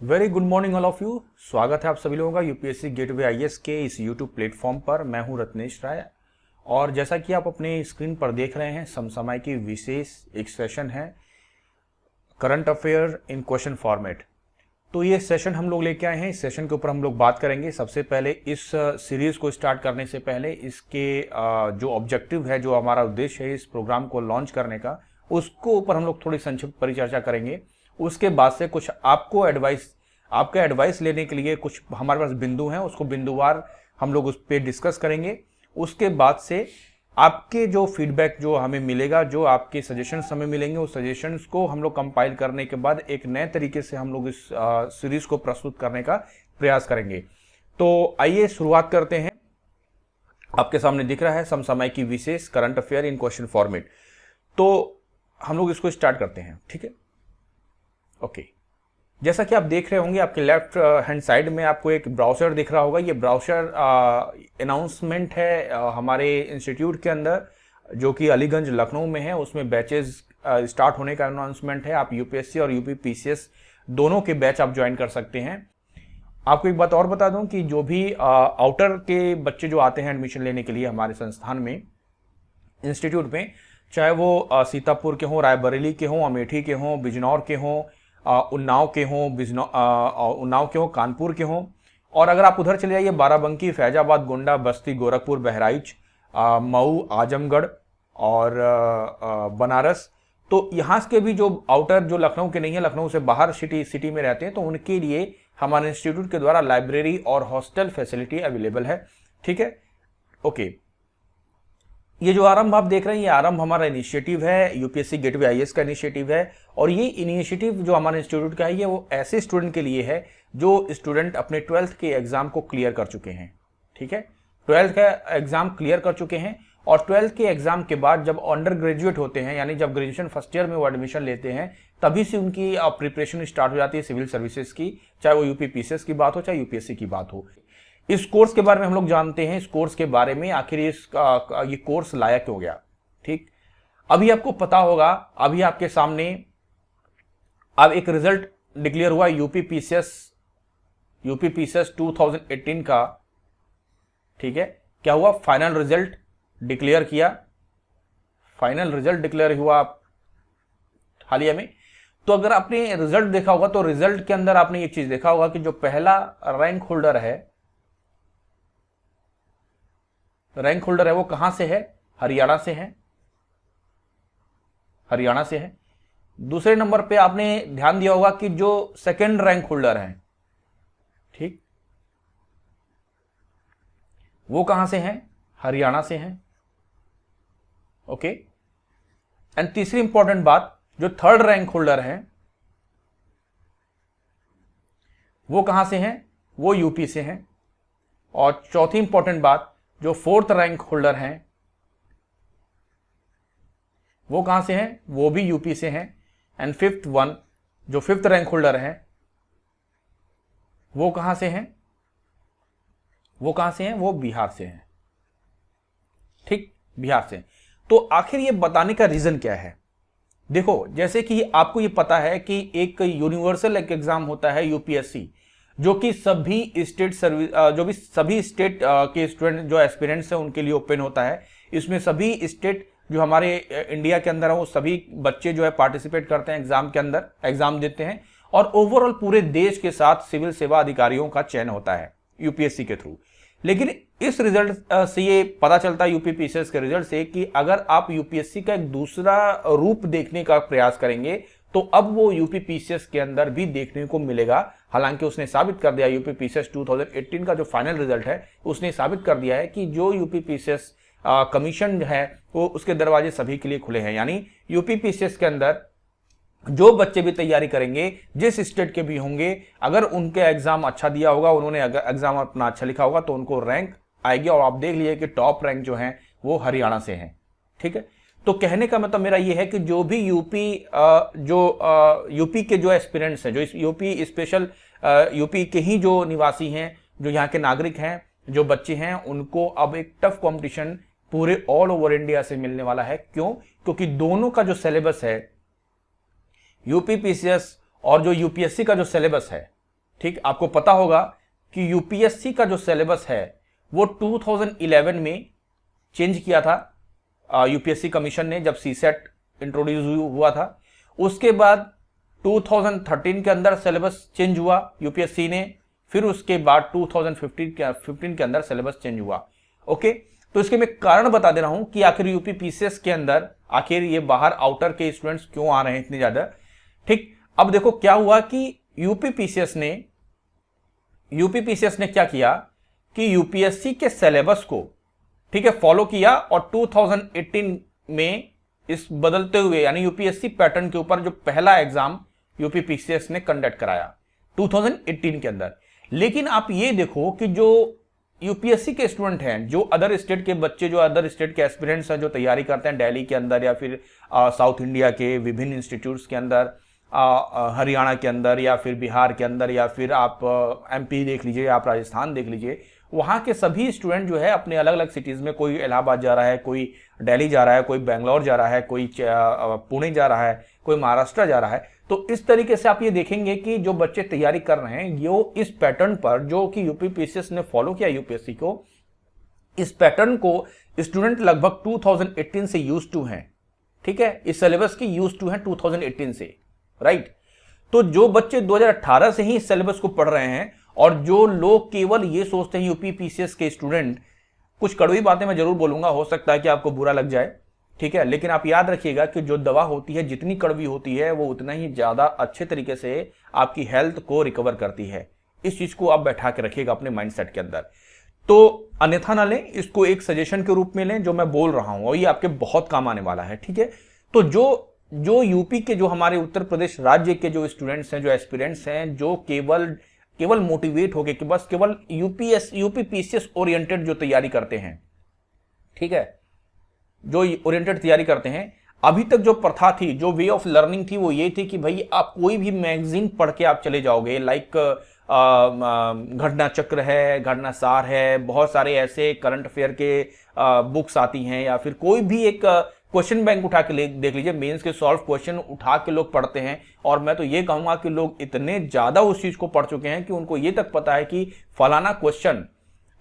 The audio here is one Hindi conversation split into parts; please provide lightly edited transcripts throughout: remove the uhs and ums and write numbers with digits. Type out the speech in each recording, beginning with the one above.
Very good morning all of you. स्वागत है आप सभी लोगों का यूपीएससी गेटवे आईएएस के इस यूट्यूब प्लेटफॉर्म पर। मैं हूं रत्नेश राय और जैसा कि आप अपने स्क्रीन पर देख रहे हैं, समसामय की विशेष एक सेशन है करंट अफेयर इन क्वेश्चन फॉर्मेट। तो ये सेशन हम लोग लेके आए हैं। इस सेशन के ऊपर हम लोग बात करेंगे। सबसे पहले इस सीरीज को स्टार्ट करने से पहले इसके जो ऑब्जेक्टिव है, जो हमारा उद्देश्य है इस प्रोग्राम को लॉन्च करने का, उसको ऊपर हम लोग थोड़ी संक्षिप्त परिचर्चा करेंगे। उसके बाद से कुछ आपका एडवाइस लेने के लिए कुछ हमारे पास बिंदु हैं, उसको बिंदुवार हम लोग उस पर डिस्कस करेंगे। उसके बाद से आपके जो फीडबैक जो हमें मिलेगा, जो आपके सजेशंस हमें मिलेंगे, उस सजेशंस को हम लोग कंपाइल करने के बाद एक नए तरीके से हम लोग इस सीरीज को प्रस्तुत करने का प्रयास करेंगे। तो आइए शुरुआत करते हैं। आपके सामने दिख रहा है समसामय की विशेष करंट अफेयर इन क्वेश्चन फॉर्मेट। तो हम लोग इसको स्टार्ट करते हैं, ठीक है। ओके, जैसा कि आप देख रहे होंगे, आपके लेफ्ट हैंड साइड में आपको एक ब्राउज़र दिख रहा होगा। ये ब्राउज़र अनाउंसमेंट है हमारे इंस्टीट्यूट के अंदर, जो कि अलीगंज लखनऊ में है। उसमें बैचेस स्टार्ट होने का अनाउंसमेंट है। आप यूपीएससी और यूपी पीसीएस दोनों के बैच आप ज्वाइन कर सकते हैं। आपको एक बात और बता दूं कि जो भी आउटर के बच्चे जो आते हैं एडमिशन लेने के लिए हमारे संस्थान में, इंस्टीट्यूट में, चाहे वो सीतापुर के हों, रायबरेली के हों, अमेठी के हों, बिजनौर के हों, उन्नाव के हों, कानपुर के हों, और अगर आप उधर चले जाइए बाराबंकी, फैजाबाद, गोंडा, बस्ती, गोरखपुर, बहराइच, मऊ, आजमगढ़ और बनारस, तो यहाँ के भी जो आउटर, जो लखनऊ के नहीं है, लखनऊ से बाहर सिटी में रहते हैं, तो उनके लिए हमारे इंस्टीट्यूट के द्वारा लाइब्रेरी और हॉस्टल फैसिलिटी अवेलेबल है, ठीक है। ओके, ये जो आरंभ आप देख रहे हैं, ये आरंभ हमारा इनिशिएटिव है, यूपीएससी गेटवे आईएएस का इनिशिएटिव है। और ये इनिशिएटिव जो हमारे इंस्टीट्यूट का है, ये वो ऐसे स्टूडेंट के लिए है जो स्टूडेंट अपने 12th के एग्जाम को क्लियर कर चुके हैं, ठीक है। 12th का एग्जाम क्लियर कर चुके हैं और 12th के एग्जाम के बाद जब अंडर ग्रेजुएट होते हैं, यानी जब ग्रेजुएशन फर्स्ट ईयर में वो एडमिशन लेते हैं, तभी से उनकी प्रिपरेशन स्टार्ट हो जाती है सिविल सर्विसेज की, चाहे वो यूपी पीसीएस की बात हो, चाहे यूपीएससी की बात हो। इस कोर्स के बारे में हम लोग जानते हैं, इस कोर्स के बारे में आखिर ये कोर्स लायक हो गया, ठीक। अभी आपको पता होगा, अभी आपके सामने अब एक रिजल्ट डिक्लेयर हुआ यूपी पीसीएस 2018 का, ठीक है। क्या हुआ? फाइनल रिजल्ट डिक्लेयर किया, फाइनल रिजल्ट डिक्लेयर हुआ हालिया में। तो अगर आपने रिजल्ट देखा होगा, तो रिजल्ट के अंदर आपने एक चीज देखा होगा कि जो पहला रैंक होल्डर है, वो कहां से है? हरियाणा से है, हरियाणा से है। दूसरे नंबर पे आपने ध्यान दिया होगा कि जो सेकंड रैंक होल्डर है, ठीक, वो कहां से है? हरियाणा से है, ओके। एंड तीसरी इंपॉर्टेंट बात, जो थर्ड रैंक होल्डर है वो कहां से है? वो यूपी से है। और चौथी इंपॉर्टेंट बात, जो फोर्थ रैंक होल्डर हैं वो कहां से हैं? वो भी यूपी से हैं। एंड फिफ्थ वन, जो फिफ्थ रैंक होल्डर हैं वो कहां से हैं? वो कहां से हैं? वो बिहार से हैं, ठीक, बिहार से। तो आखिर ये बताने का रीजन क्या है? देखो, जैसे कि आपको ये पता है कि एक यूनिवर्सल एक एग्जाम होता है यूपीएससी, जो कि सभी स्टेट सर्विस, जो भी सभी स्टेट के स्टूडेंट जो एस्पिरेंट्स हैं उनके लिए ओपन होता है। इसमें सभी स्टेट जो हमारे इंडिया के अंदर है, वो सभी बच्चे जो है पार्टिसिपेट करते हैं एग्जाम के अंदर, एग्जाम देते हैं। और ओवरऑल पूरे देश के साथ सिविल सेवा अधिकारियों का चयन होता है यूपीएससी के थ्रू। लेकिन इस रिजल्ट से ये पता चलता है, यूपी पीसीएस के रिजल्ट से, कि अगर आप यूपीएससी का एक दूसरा रूप देखने का प्रयास करेंगे तो अब वो यूपी पीसीएस के अंदर भी देखने को मिलेगा। हालांकि उसने साबित कर दिया, यूपी पीसीएस 2018 का जो फाइनल रिजल्ट है उसने साबित कर दिया है कि जो यूपी पीसीएस कमीशन है वो, उसके दरवाजे सभी के लिए खुले हैं। यानी यूपी पीसीएस के अंदर जो बच्चे भी तैयारी करेंगे, जिस स्टेट के भी होंगे, अगर उनके एग्जाम अच्छा दिया होगा, उन्होंने अगर एग्जाम अपना अच्छा लिखा होगा, तो उनको रैंक आएगी। और आप देख लीजिए कि टॉप रैंक जो है वो हरियाणा से है, ठीक है। तो कहने का मतलब मेरा ये है कि जो भी यूपी के जो एस्पिरेंट्स हैं, जो यूपी स्पेशल यूपी के ही जो निवासी हैं, जो यहाँ के नागरिक हैं, जो बच्चे हैं, उनको अब एक टफ कंपटीशन पूरे ऑल ओवर इंडिया से मिलने वाला है। क्यों? क्योंकि दोनों का जो सिलेबस है, यूपी पीसीएस और जो यूपीएससी का जो सिलेबस है, ठीक, आपको पता होगा कि यूपीएससी का जो सिलेबस है वो 2011 में चेंज किया था यूपीएससी कमीशन ने, जब सीसेट इंट्रोड्यूस हुआ था। उसके बाद 2013 के अंदर सिलेबस चेंज हुआ यूपीएससी ने, फिर उसके बाद 2015 के अंदर सिलेबस चेंज हुआ। ओके, तो इसके मैं कारण बता दे रहा हूं कि आखिर यूपी पीसीएस के अंदर आखिर ये बाहर आउटर के स्टूडेंट्स क्यों आ रहे हैं इतने ज्यादा। ठीक, अब देखो क्या हुआ कि यूपी पीसीएस ने क्या किया कि यूपीएससी के सिलेबस को, ठीक है, फॉलो किया और 2018 में इस बदलते हुए यानी यूपीएससी पैटर्न के ऊपर जो पहला एग्जाम यूपी पीसीएस ने कंडक्ट कराया 2018 के अंदर। लेकिन आप ये देखो कि जो यूपीएससी के स्टूडेंट हैं, जो अदर स्टेट के बच्चे, जो अदर स्टेट के एस्पिरेंट्स हैं, जो तैयारी करते हैं दिल्ली के अंदर या फिर साउथ इंडिया के विभिन्न इंस्टीट्यूट्स के अंदर, हरियाणा के अंदर या फिर बिहार के अंदर या फिर आप एमपी देख लीजिए, आप राजस्थान देख लीजिए, वहाँ के सभी स्टूडेंट जो है अपने अलग अलग सिटीज़ में, कोई इलाहाबाद जा रहा है, कोई दिल्ली जा रहा है, कोई बेंगलोर जा रहा है, कोई पुणे जा रहा है, कोई महाराष्ट्र जा रहा है। तो इस तरीके से आप ये देखेंगे कि जो बच्चे तैयारी कर रहे हैं ये इस पैटर्न पर, जो कि यूपी पीसीएस ने फॉलो किया यूपीएससी को, इस पैटर्न को स्टूडेंट लगभग 2018 से यूज टू हैं। ठीक है, इस सिलेबस की यूज टू हैं 2018 से, राइट। तो जो बच्चे 2018 से ही इस सिलेबस को पढ़ रहे हैं और जो लोग केवल ये सोचते हैं यूपी पीसीएस के स्टूडेंट, कुछ कड़वी बातें मैं जरूर बोलूंगा, हो सकता है कि आपको बुरा लग जाए, ठीक है, लेकिन आप याद रखिएगा कि जो दवा होती है जितनी कड़वी होती है वो उतना ही ज्यादा अच्छे तरीके से आपकी हेल्थ को रिकवर करती है। इस चीज को आप बैठा के रखिएगा अपने माइंडसेट के अंदर। तो अन्यथा ना लें, इसको एक सजेशन के रूप में लें जो मैं बोल रहा हूं, और ये आपके बहुत काम आने वाला है। ठीक है, तो जो यूपी के, जो हमारे उत्तर प्रदेश राज्य के जो स्टूडेंट्स हैं, जो एस्पिरेंट्स हैं, जो केवल मोटिवेट होके कि बस केवल यूपी पीसीएस ओरिएंटेड जो तैयारी करते हैं, ठीक है, जो ओरिएंटेड तैयारी करते हैं, अभी तक जो प्रथा थी, जो वे ऑफ लर्निंग थी, वो ये थी कि भाई आप कोई भी मैगजीन पढ़ के आप चले जाओगे, लाइक घटना चक्र है, घटना सार है, बहुत सारे ऐसे करंट अफेयर के बुक्स आती हैं, या फिर कोई भी एक क्वेश्चन बैंक उठा के देख लीजिए, मेंस के सॉल्व क्वेश्चन उठा के लोग पढ़ते हैं। और मैं तो ये कहूंगा कि लोग इतने ज्यादा उस चीज को पढ़ चुके हैं कि उनको ये तक पता है कि फलाना क्वेश्चन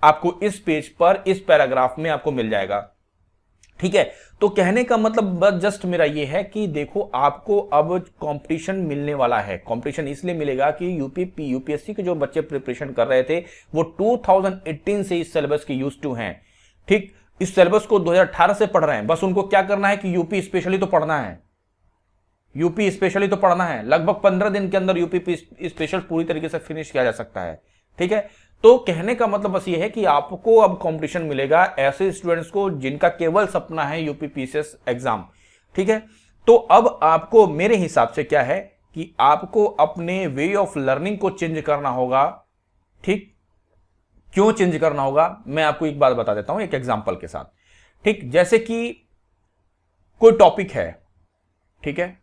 आपको इस पेज पर, इस पैराग्राफ में आपको मिल जाएगा। ठीक है, तो कहने का मतलब बस जस्ट मेरा ये है कि देखो, आपको अब कंपटीशन मिलने वाला है। कंपटीशन इसलिए मिलेगा कि यूपीएससी के जो बच्चे प्रिपरेशन कर रहे थे वो 2018 से इस सिलेबस के यूज टू हैं। ठीक, इस सिलेबस को 2018 से पढ़ रहे हैं, बस उनको क्या करना है कि यूपी स्पेशली तो पढ़ना है, यूपी स्पेशली तो पढ़ना है। लगभग 15 दिन के अंदर यूपी स्पेशल पूरी तरीके से फिनिश किया जा सकता है। ठीक है, तो कहने का मतलब बस ये है कि आपको अब कंपटीशन मिलेगा ऐसे स्टूडेंट्स को जिनका केवल सपना है यूपी पीसीएस एग्जाम। ठीक है, तो अब आपको मेरे हिसाब से क्या है कि आपको अपने वे ऑफ लर्निंग को चेंज करना होगा। ठीक, क्यों चेंज करना होगा मैं आपको एक बात बता देता हूं एक एग्जांपल के साथ। ठीक, जैसे कि कोई टॉपिक है, ठीक है,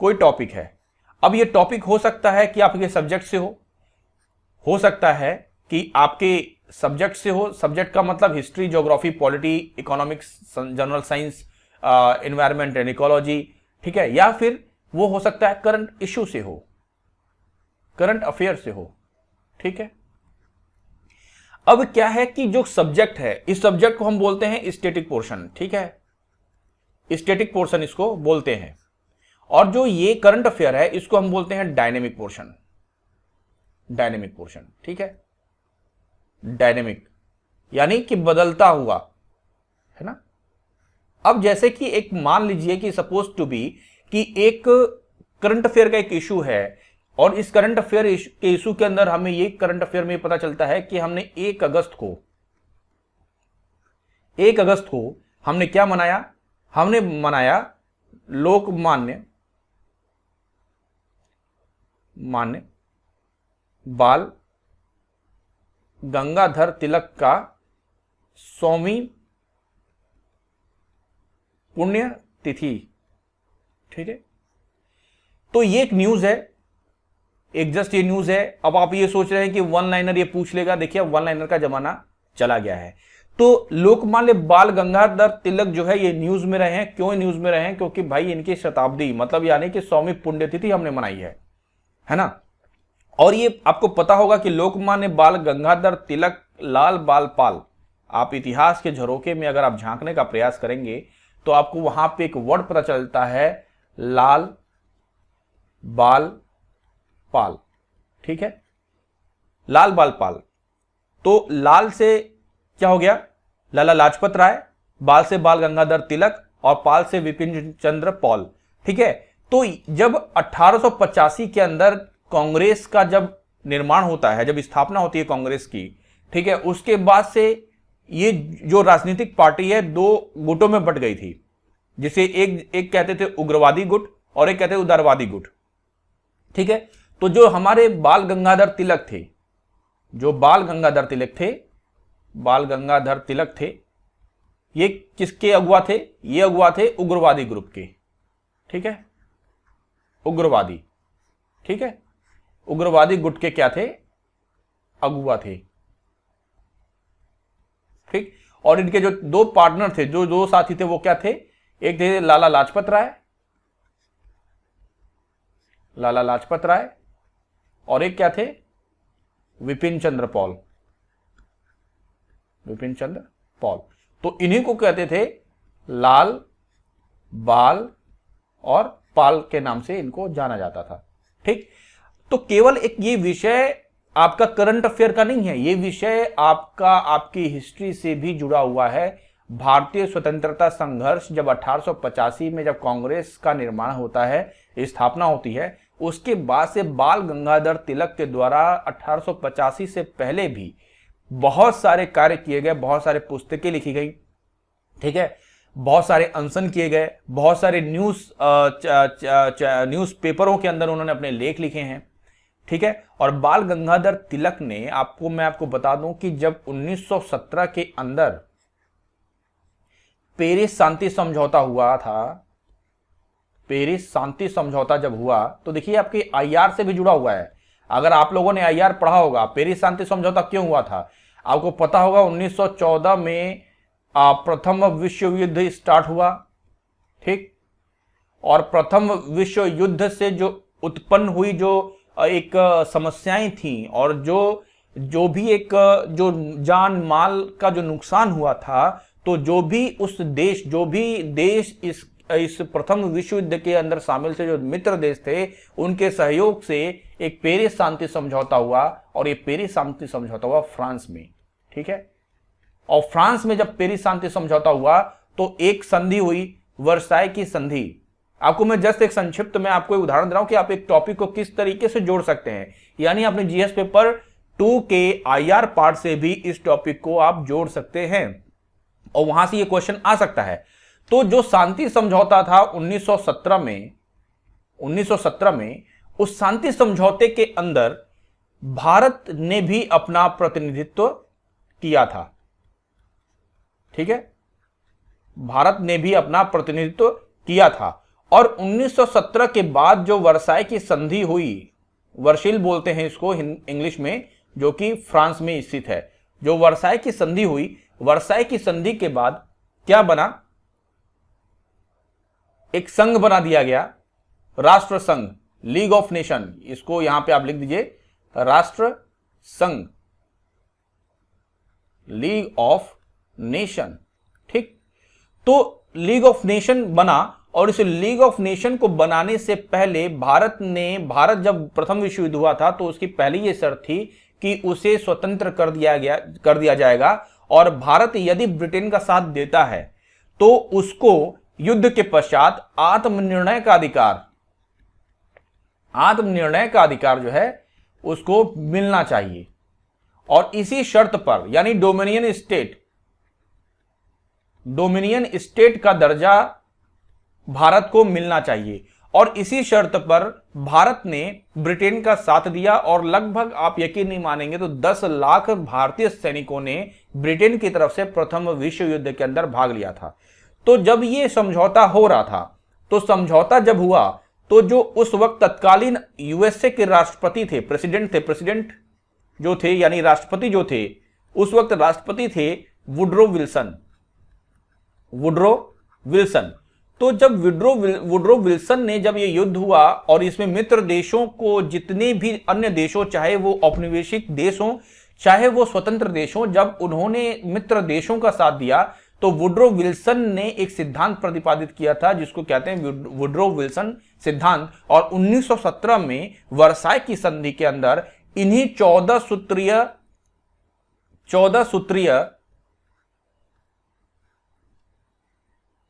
कोई टॉपिक है, अब ये टॉपिक हो सकता है कि आपके सब्जेक्ट से हो सकता है कि आपके सब्जेक्ट से हो। सब्जेक्ट का मतलब history, geography, polity, economics, general science, environment and ecology, ठीक है, या फिर वो हो सकता है करंट इश्यू से हो, करंट अफेयर से हो। ठीक है, अब क्या है कि जो सब्जेक्ट है, इस सब्जेक्ट को हम बोलते हैं स्टैटिक पोर्शन। ठीक है, स्टैटिक पोर्शन इसको बोलते हैं, और जो ये करंट अफेयर है इसको हम बोलते हैं डायनेमिक पोर्शन। डायनेमिक पोर्शन, ठीक है, डायनेमिक यानी कि बदलता हुआ, है ना। अब जैसे कि एक मान लीजिए कि सपोज टू बी कि एक करंट अफेयर का एक इशू है, और इस करंट अफेयर के इशू के अंदर हमें ये करंट अफेयर में पता चलता है कि हमने 1 अगस्त को हमने क्या मनाया, हमने मनाया लोकमान्य बाल गंगाधर तिलक का 100वीं पुण्य तिथि। ठीक है, तो ये एक न्यूज है, एक जस्ट ये न्यूज है। अब आप ये सोच रहे हैं कि वन लाइनर ये पूछ लेगा, देखिए वन लाइनर का जमाना चला गया है। तो लोकमान्य बाल गंगाधर तिलक जो है ये न्यूज में रहे हैं। क्यों न्यूज में रहे हैं? क्योंकि भाई इनकी शताब्दी, मतलब यानी कि 100वीं पुण्यतिथि हमने मनाई है ना। और ये आपको पता होगा कि लोकमान्य बाल गंगाधर तिलक लाल बाल पाल, आप इतिहास के झरोखे में अगर आप झांकने का प्रयास करेंगे तो आपको वहां पे एक वर्ड पता चलता है, लाल बाल पाल। ठीक है, लाल बाल पाल। तो लाल से क्या हो गया, लाला लाजपत राय, बाल से बाल गंगाधर तिलक और पाल से विपिन चंद्र पॉल। ठीक है, तो जब 1885 के अंदर कांग्रेस का जब निर्माण होता है, जब स्थापना होती है कांग्रेस की, ठीक है, उसके बाद से ये जो राजनीतिक पार्टी है दो गुटों में बट गई थी, जिसे एक कहते थे उग्रवादी गुट और एक कहते थे उदारवादी गुट। ठीक है, तो जो हमारे बाल गंगाधर तिलक थे, जो बाल गंगाधर तिलक थे, ये किसके अगुआ थे, ये अगुआ थे उग्रवादी ग्रुप के। ठीक है, उग्रवादी, ठीक है, उग्रवादी गुट के क्या थे, अगुआ थे। ठीक, और इनके जो दो पार्टनर थे, जो दो साथी थे, वो क्या थे, एक थे लाला लाजपत राय और एक क्या थे, विपिन चंद्र पॉल। तो इन्हीं को कहते थे लाल बाल और पाल के नाम से इनको जाना जाता था। ठीक, तो केवल एक ये विषय आपका करंट अफेयर का नहीं है, ये विषय आपकी हिस्ट्री से भी जुड़ा हुआ है। भारतीय स्वतंत्रता संघर्ष जब 1885 में जब कांग्रेस का निर्माण होता है, स्थापना होती है, उसके बाद से बाल गंगाधर तिलक के द्वारा 1885 से पहले भी बहुत सारे कार्य किए गए, बहुत सारे पुस्तकें लिखी गई। ठीक है, बहुत सारे अनशन किए गए, बहुत सारे न्यूज पेपरों के अंदर उन्होंने अपने लेख लिखे हैं। ठीक है, और बाल गंगाधर तिलक ने मैं आपको बता दूं कि जब 1917 के अंदर पेरिस शांति समझौता हुआ था, पेरिस शांति समझौता जब हुआ, तो देखिए आपके आईआर से भी जुड़ा हुआ है। अगर आप लोगों ने आईआर पढ़ा होगा, पेरिस शांति समझौता क्यों हुआ था, आपको पता होगा 1914 में प्रथम विश्व युद्ध स्टार्ट हुआ। ठीक, और प्रथम विश्व युद्ध से जो उत्पन्न हुई जो एक समस्याएं थी और जो भी एक जो जान माल का जो नुकसान हुआ था, तो जो भी देश इस प्रथम विश्व युद्ध के अंदर शामिल थे, जो मित्र देश थे, उनके सहयोग से एक पेरिस शांति समझौता हुआ, और ये पेरिस शांति समझौता हुआ फ्रांस में। ठीक है, और फ्रांस में जब पेरिस शांति समझौता हुआ तो एक संधि हुई, वर्साई की संधि। आपको मैं जस्ट एक संक्षिप्त में आपको एक उदाहरण दे रहा हूं कि आप एक टॉपिक को किस तरीके से जोड़ सकते हैं, यानी अपने जीएस पेपर 2 के आईआर पार्ट से भी इस टॉपिक को आप जोड़ सकते हैं और वहां से ये क्वेश्चन आ सकता है। तो जो शांति समझौता था 1917 में, उस शांति समझौते के अंदर भारत ने भी अपना प्रतिनिधित्व किया था। ठीक है, भारत ने भी अपना प्रतिनिधित्व किया था, और 1917 के बाद जो वर्साई की संधि हुई, वर्शिल बोलते हैं इसको इंग्लिश में, जो कि फ्रांस में स्थित है, जो वर्साई की संधि हुई, वर्साई की संधि के बाद क्या बना, एक संघ बना दिया गया, राष्ट्र संघ, लीग ऑफ नेशन। इसको यहां पे आप लिख दीजिए, राष्ट्र संघ, लीग ऑफ नेशन। ठीक, तो लीग ऑफ नेशन बना, और इस लीग ऑफ नेशन को बनाने से पहले भारत जब प्रथम विश्व युद्ध हुआ था, तो उसकी पहली ये शर्त थी कि उसे स्वतंत्र कर दिया जाएगा, और भारत यदि ब्रिटेन का साथ देता है तो उसको युद्ध के पश्चात आत्मनिर्णय का अधिकार जो है उसको मिलना चाहिए, और इसी शर्त पर, यानी डोमिनियन स्टेट का दर्जा भारत को मिलना चाहिए, और इसी शर्त पर भारत ने ब्रिटेन का साथ दिया, और लगभग आप यकीन नहीं मानेंगे तो 10 लाख भारतीय सैनिकों ने ब्रिटेन की तरफ से प्रथम विश्व युद्ध के अंदर भाग लिया था। तो जब ये समझौता हो रहा था, तो समझौता जब हुआ, तो जो उस वक्त तत्कालीन यूएसए के राष्ट्रपति थे, प्रेसिडेंट जो थे, यानी राष्ट्रपति जो थे, उस वक्त राष्ट्रपति थे वुड्रो विल्सन। तो जब वुड्रो विल्सन ने जब ये युद्ध हुआ और इसमें मित्र देशों को, जितने भी अन्य देशों, चाहे वो औपनिवेशिक देश हों चाहे वो स्वतंत्र देश हों, जब उन्होंने मित्र देशों का साथ दिया तो वुड्रो विल्सन ने एक सिद्धांत प्रतिपादित किया था जिसको कहते हैं वुड्रो विल्सन सिद्धांत। और 1917 में वर्साई की संधि के अंदर इन्हीं 14 सूत्रीय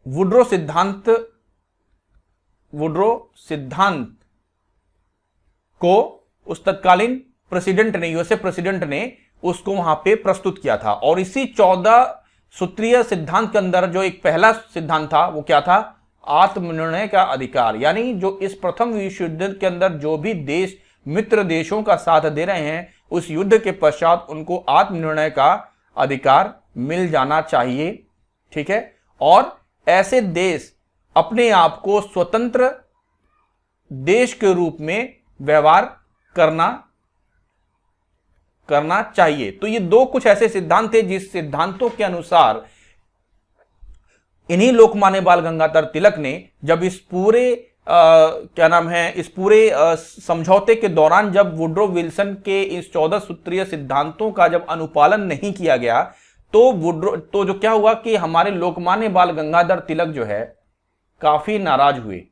वुड्रो सिद्धांत को उस तत्कालीन प्रेसिडेंट ने, यूएसए प्रेसिडेंट ने उसको वहां पे प्रस्तुत किया था। और इसी 14 सूत्रीय सिद्धांत के अंदर जो एक पहला सिद्धांत था वो क्या था? आत्मनिर्णय का अधिकार। यानी जो इस प्रथम विश्व युद्ध के अंदर जो भी देश मित्र देशों का साथ दे रहे हैं, उस युद्ध के पश्चात उनको आत्मनिर्णय का अधिकार मिल जाना चाहिए। ठीक है, और ऐसे देश अपने आप को स्वतंत्र देश के रूप में व्यवहार करना चाहिए। तो ये दो कुछ ऐसे सिद्धांत थे जिस सिद्धांतों के अनुसार इन्हीं लोकमान्य बाल गंगाधर तिलक ने जब इस पूरे इस पूरे समझौते के दौरान जब वुड्रो विल्सन के इस 14 सूत्रीय सिद्धांतों का जब अनुपालन नहीं किया गया तो जो क्या हुआ कि हमारे लोकमान्य बाल गंगाधर तिलक जो है काफी नाराज हुए।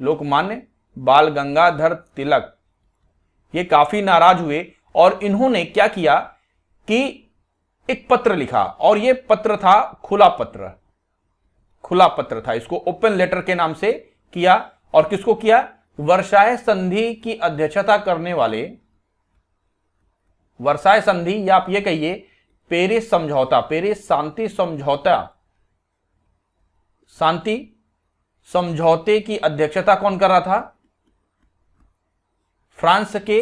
लोकमान्य बाल गंगाधर तिलक ये काफी नाराज हुए और इन्होंने क्या किया कि एक पत्र लिखा, और ये पत्र था खुला पत्र था। इसको ओपन लेटर के नाम से किया। और किसको किया? वर्साय संधि की अध्यक्षता करने वाले, वर्साय संधि या आप ये कहिए पेरिस शांति समझौते की अध्यक्षता कौन कर रहा था? फ्रांस के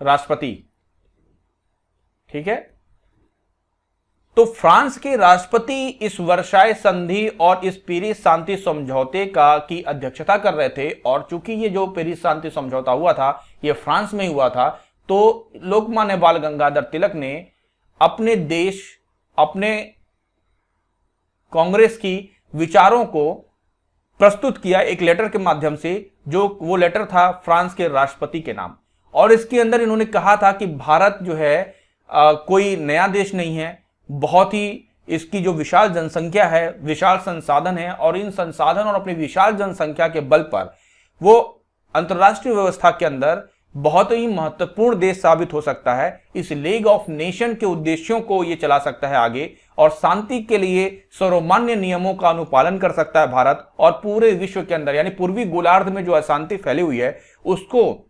राष्ट्रपति। ठीक है, तो फ्रांस के राष्ट्रपति इस वर्साय संधि और इस पेरिस शांति समझौते की अध्यक्षता कर रहे थे। और चूंकि ये जो पेरिस शांति समझौता हुआ था ये फ्रांस में हुआ था, तो लोकमान्य बाल गंगाधर तिलक ने अपने देश, अपने कांग्रेस की विचारों को प्रस्तुत किया एक लेटर के माध्यम से, जो वो लेटर था फ्रांस के राष्ट्रपति के नाम। और इसके अंदर इन्होंने कहा था कि भारत जो है कोई नया देश नहीं है, बहुत ही इसकी जो विशाल जनसंख्या है, विशाल संसाधन है, और इन संसाधन और अपनी विशाल जनसंख्या के बल पर वो अंतर्राष्ट्रीय व्यवस्था के अंदर बहुत ही महत्वपूर्ण देश साबित हो सकता है। इस लीग ऑफ नेशन के उद्देश्यों को ये चला सकता है आगे, और शांति के लिए सर्वमान्य नियमों का अनुपालन कर सकता है भारत। और पूरे विश्व के अंदर यानी पूर्वी गोलार्ध में जो अशांति फैली हुई है उसको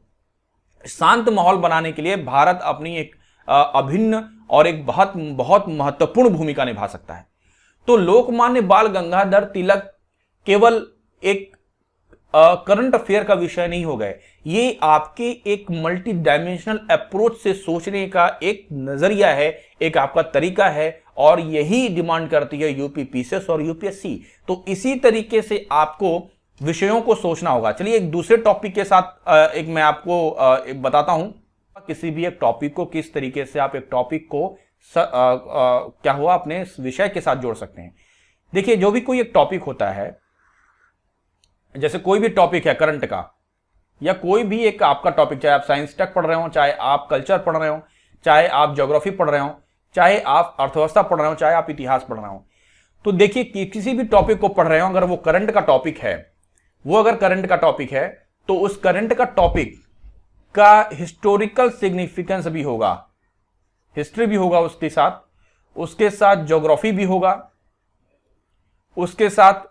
शांत माहौल बनाने के लिए भारत अपनी एक अभिन्न और एक बहुत बहुत महत्वपूर्ण भूमिका निभा सकता है। तो लोकमान्य बाल गंगाधर तिलक केवल एक करंट अफेयर का विषय नहीं हो गए, ये आपके एक मल्टी डायमेंशनल अप्रोच से सोचने का एक नजरिया है, एक आपका तरीका है, और यही डिमांड करती है यूपी पीसीएस और यूपीएससी। तो इसी तरीके से आपको विषयों को सोचना होगा। चलिए एक दूसरे टॉपिक के साथ एक मैं आपको एक बताता हूं, किसी भी एक टॉपिक को किस तरीके से आप एक टॉपिक को क्या हुआ अपने विषय के साथ जोड़ सकते हैं। देखिए, जो भी कोई एक टॉपिक होता है, जैसे कोई भी टॉपिक है करंट का, या कोई भी एक आपका टॉपिक, चाहे आप साइंस टेक पढ़ रहे हो, चाहे आप कल्चर पढ़ रहे हो, चाहे आप ज्योग्राफी पढ़ रहे हो, चाहे आप अर्थव्यवस्था पढ़ रहे हो, चाहे आप इतिहास पढ़ रहे हो, तो देखिए कि किसी भी टॉपिक को पढ़ रहे हो, अगर वो करंट का टॉपिक है, तो उस करंट का टॉपिक का हिस्टोरिकल सिग्निफिकेंस भी होगा, हिस्ट्री भी होगा उसके साथ ज्योग्राफी भी होगा, उसके साथ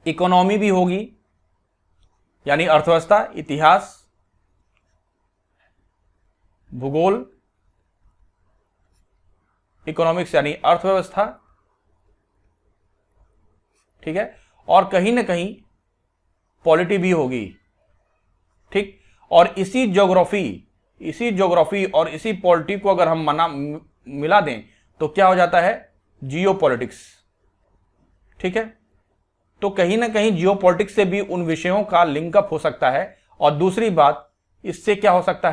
इकोनॉमी भी होगी, यानी अर्थव्यवस्था, इतिहास, भूगोल, इकोनॉमिक्स यानी अर्थव्यवस्था। ठीक है, और कहीं ना कहीं पॉलिटी भी होगी। ठीक, और इसी ज्योग्राफी और इसी पॉलिटी को अगर हम मिला दें तो क्या हो जाता है? जियोपॉलिटिक्स। ठीक है, तो कहीं ना कहीं जियोपॉलिटिक्स से भी उन विषयों का लिंकअप हो सकता है। और दूसरी बात, इससे क्या हो सकता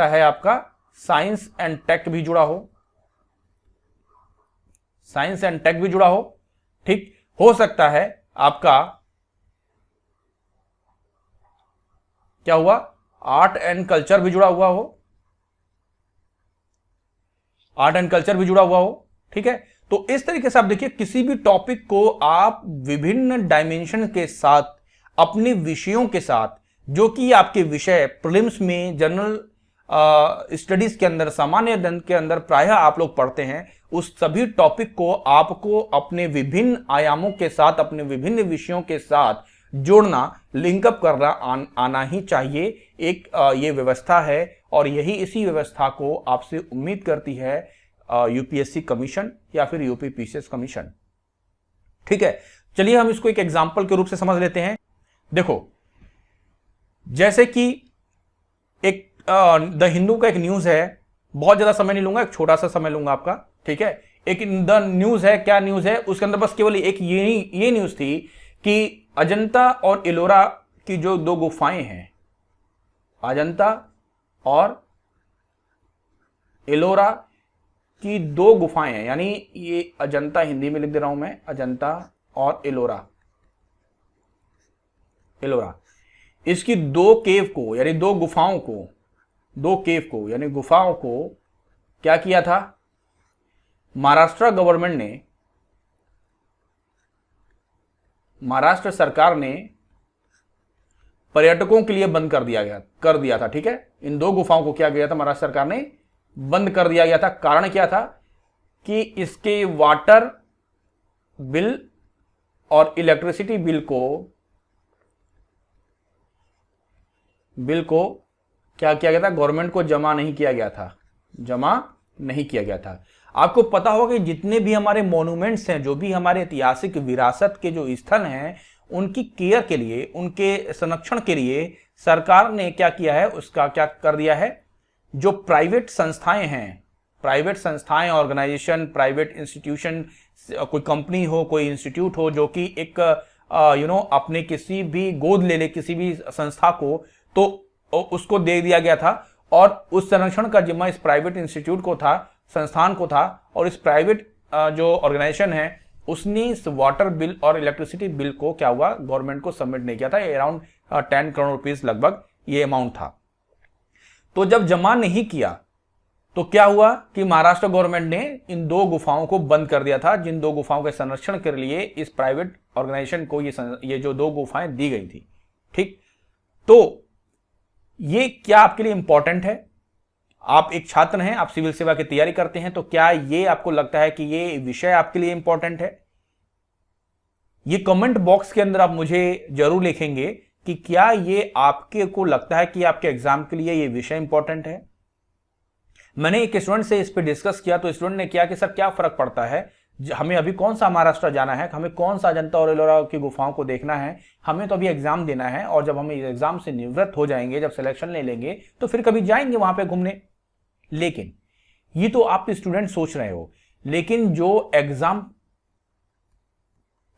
है आपका साइंस एंड टेक भी जुड़ा हो, ठीक। हो सकता है आपका क्या हुआ, आर्ट एंड कल्चर भी जुड़ा हुआ हो, आर्ट एंड कल्चर भी जुड़ा हुआ हो, ठीक है। तो इस तरीके से आप देखिए किसी भी टॉपिक को आप विभिन्न डायमेंशन के साथ, अपने विषयों के साथ, जो कि आपके विषय प्रीलिम्स में, जनरल स्टडीज के अंदर, सामान्य अध्ययन के अंदर प्रायः आप लोग पढ़ते हैं, उस सभी टॉपिक को आपको अपने विभिन्न आयामों के साथ, अपने विभिन्न विषयों के साथ जोड़ना, लिंकअप करना आना ही चाहिए। एक ये व्यवस्था है और यही इसी व्यवस्था को आपसे उम्मीद करती है यूपीएससी कमीशन या फिर यूपी पीसीएस कमीशन, ठीक है। चलिए हम इसको एक एग्जांपल के रूप से समझ लेते हैं। देखो, जैसे कि एक द हिंदू का एक न्यूज है, बहुत ज्यादा समय नहीं लूंगा, एक छोटा सा समय लूंगा आपका, ठीक है। एक द न्यूज है, क्या न्यूज है उसके अंदर, बस केवल एक ये न्यूज थी कि अजंता और एलोरा की जो दो गुफाएं हैं, अजंता और एलोरा की दो गुफाएं हैं, यानी ये अजंता हिंदी में लिख दे रहा हूं मैं, अजंता और एलोरा, एलोरा, इसकी दो केव को यानी दो गुफाओं को, दो केव को यानी गुफाओं को क्या किया था, महाराष्ट्र गवर्नमेंट ने, महाराष्ट्र सरकार ने पर्यटकों के लिए बंद कर दिया था, ठीक है। इन दो गुफाओं को क्या किया था, महाराष्ट्र सरकार ने बंद कर दिया गया था। कारण क्या था कि इसके वाटर बिल और इलेक्ट्रिसिटी बिल को क्या किया गया था, गवर्नमेंट को जमा नहीं किया गया था। आपको पता होगा कि जितने भी हमारे मॉन्यूमेंट्स हैं, जो भी हमारे ऐतिहासिक विरासत के जो स्थल हैं, उनकी केयर के लिए, उनके संरक्षण के लिए सरकार ने क्या किया है, उसका क्या कर दिया है, जो प्राइवेट संस्थाएं हैं, प्राइवेट संस्थाएं, ऑर्गेनाइजेशन, प्राइवेट इंस्टीट्यूशन, कोई कंपनी हो, कोई इंस्टीट्यूट हो, जो कि एक अपने किसी भी गोद ले ले किसी भी संस्था को, तो उसको दे दिया गया था और उस संरक्षण का जिम्मा इस प्राइवेट इंस्टीट्यूट को था, संस्थान को था। और इस प्राइवेट जो ऑर्गेनाइजेशन है उसने इस वाटर बिल और इलेक्ट्रिसिटी बिल को क्या हुआ, गवर्नमेंट को सबमिट नहीं किया था। अराउंड 10 करोड़ रुपीस लगभग ये अमाउंट था। तो जब जमा नहीं किया तो क्या हुआ कि महाराष्ट्र गवर्नमेंट ने इन दो गुफाओं को बंद कर दिया था, जिन दो गुफाओं के संरक्षण के लिए इस प्राइवेट ऑर्गेनाइजेशन को ये जो दो गुफाएं दी गई थी, ठीक। तो ये क्या आपके लिए इंपॉर्टेंट है, आप एक छात्र हैं, आप सिविल सेवा की तैयारी करते हैं, तो क्या ये आपको लगता है कि ये विषय आपके लिए इंपॉर्टेंट है? ये कमेंट बॉक्स के अंदर आप मुझे जरूर लिखेंगे कि क्या ये आपके को लगता है कि आपके एग्जाम के लिए ये विषय इंपॉर्टेंट है। मैंने एक स्टूडेंट से इस पर डिस्कस किया, तो स्टूडेंट ने किया कि सर क्या फर्क पड़ता है, हमें अभी कौन सा महाराष्ट्र जाना है, हमें कौन सा अजंता और एलोरा की गुफाओं को देखना है, हमें तो अभी एग्जाम देना है, और जब हम इस एग्जाम से निवृत्त हो जाएंगे, जब सिलेक्शन ले लेंगे, तो फिर कभी जाएंगे वहां पे घूमने। लेकिन ये तो आप स्टूडेंट सोच रहे हो, लेकिन जो एग्जाम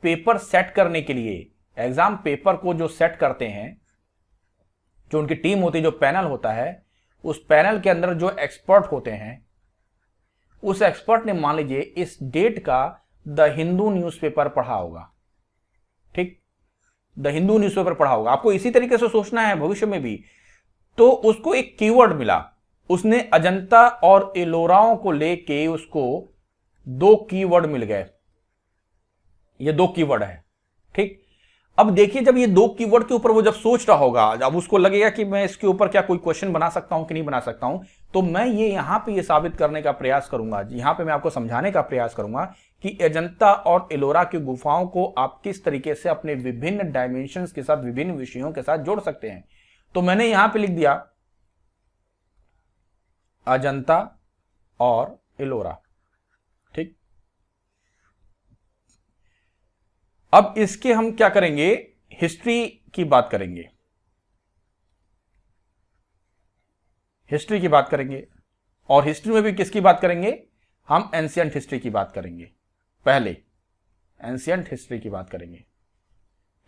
पेपर सेट करने के लिए, एग्जाम पेपर को जो सेट करते हैं, जो उनकी टीम होती है, जो पैनल होता है, उस पैनल के अंदर जो एक्सपर्ट होते हैं, उस एक्सपर्ट ने मान लीजिए इस डेट का द हिंदू न्यूज़पेपर पढ़ा होगा, ठीक, द हिंदू न्यूज़पेपर पढ़ा होगा। आपको इसी तरीके से सोचना है भविष्य में भी। तो उसको एक कीवर्ड मिला, उसने अजंता और एलोराओं को लेके उसको दो कीवर्ड मिल गए, ये दो कीवर्ड है, ठीक। अब देखिए, जब ये दो कीवर्ड के ऊपर वो जब सोच रहा होगा, अब उसको लगेगा कि मैं इसके ऊपर क्या कोई क्वेश्चन बना सकता हूं कि नहीं बना सकता हूं, तो मैं ये यहां पे ये साबित करने का प्रयास करूंगा, यहां पे मैं आपको समझाने का प्रयास करूंगा कि अजंता और एलोरा की गुफाओं को आप किस तरीके से अपने विभिन्न डायमेंशंस के साथ, विभिन्न विषयों के साथ जोड़ सकते हैं। तो मैंने यहां पे लिख दिया अजंता और एलोरा, ठीक। अब इसके हम क्या करेंगे, हिस्ट्री की बात करेंगे, हिस्ट्री की बात करेंगे। और हिस्ट्री में भी किसकी बात करेंगे, हम एंशिएंट हिस्ट्री की बात करेंगे, पहले एंशिएंट हिस्ट्री की बात करेंगे,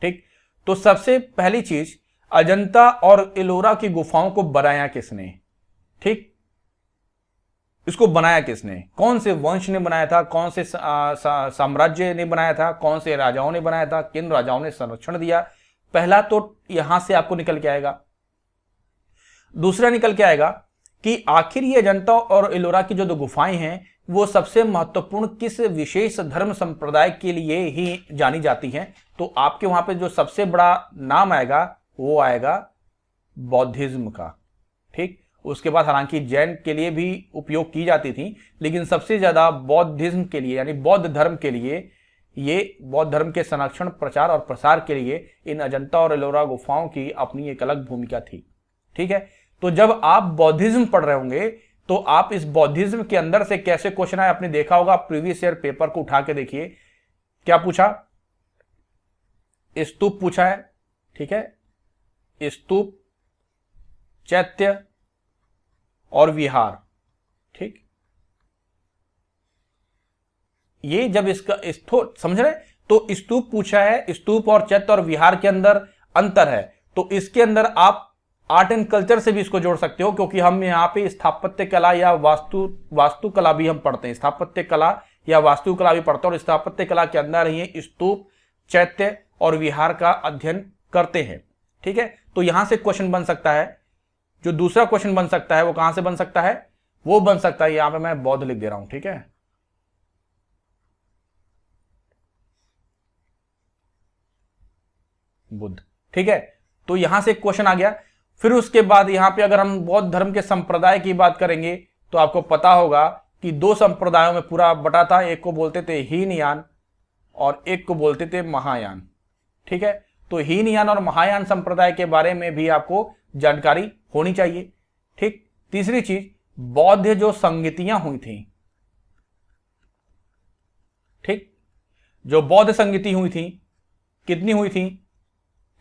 ठीक। तो सबसे पहली चीज, अजंता और एलोरा की गुफाओं को बनाया किसने, ठीक। इसको बनाया किसने, कौन से वंश ने बनाया था, कौन से साम्राज्य ने बनाया था, कौन से राजाओं ने बनाया था, किन राजाओं ने संरक्षण दिया। पहला तो यहां से आपको निकल के आएगा। दूसरा निकल के आएगा कि आखिर ये अजंता और एलोरा की जो दो गुफाएं हैं वो सबसे महत्वपूर्ण किस विशेष धर्म संप्रदाय के लिए ही जानी जाती हैं। तो आपके वहां पे जो सबसे बड़ा नाम आएगा वो आएगा बौद्धिज्म का। ठीक, उसके बाद हालांकि जैन के लिए भी उपयोग की जाती थी, लेकिन सबसे ज्यादा बौद्धिज्म के लिए यानी बौद्ध धर्म के लिए, ये बौद्ध धर्म के संरक्षण, प्रचार और प्रसार के लिए इन अजंता और एलोरा गुफाओं की अपनी एक अलग भूमिका थी। ठीक है, तो जब आप बौद्धिज्म पढ़ रहे होंगे तो आप इस बौद्धिज्म के अंदर से कैसे क्वेश्चन आए आपने देखा होगा। प्रीवियस ईयर पेपर को उठा के देखिए, क्या पूछा, स्तूप पूछा है। ठीक है, स्तूप, चैत्य और विहार। ठीक, ये जब इसका समझ रहे, तो स्तूप पूछा है, स्तूप और चैत्य और विहार के अंदर अंतर है, तो इसके अंदर आप आर्ट एंड कल्चर से भी इसको जोड़ सकते हो, क्योंकि हम यहाँ पे स्थापत्य कला या वास्तुकला भी हम पढ़ते हैं, स्थापत्य कला या वास्तुकला भी पढ़ते हैं, और स्थापत्य कला के अंदर ही स्तूप, चैत्य और विहार का अध्ययन करते हैं। ठीक है, तो यहां से क्वेश्चन बन सकता है। जो दूसरा क्वेश्चन बन सकता है वो कहां से बन सकता है, वो बन सकता है, यहां पे मैं बौद्ध लिख दे रहा हूं। ठीक है, बुद्ध। ठीक है, तो यहां से क्वेश्चन आ गया। फिर उसके बाद यहां पे अगर हम बौद्ध धर्म के संप्रदाय की बात करेंगे तो आपको पता होगा कि दो संप्रदायों में पूरा बटा था, एक को बोलते थे हीनयान और एक को बोलते थे महायान। ठीक है, तो हीनयान और महायान संप्रदाय के बारे में भी आपको जानकारी होनी चाहिए। ठीक, तीसरी चीज, बौद्ध जो संगतियां हुई थी, ठीक, जो बौद्ध संगति हुई थी कितनी हुई थी।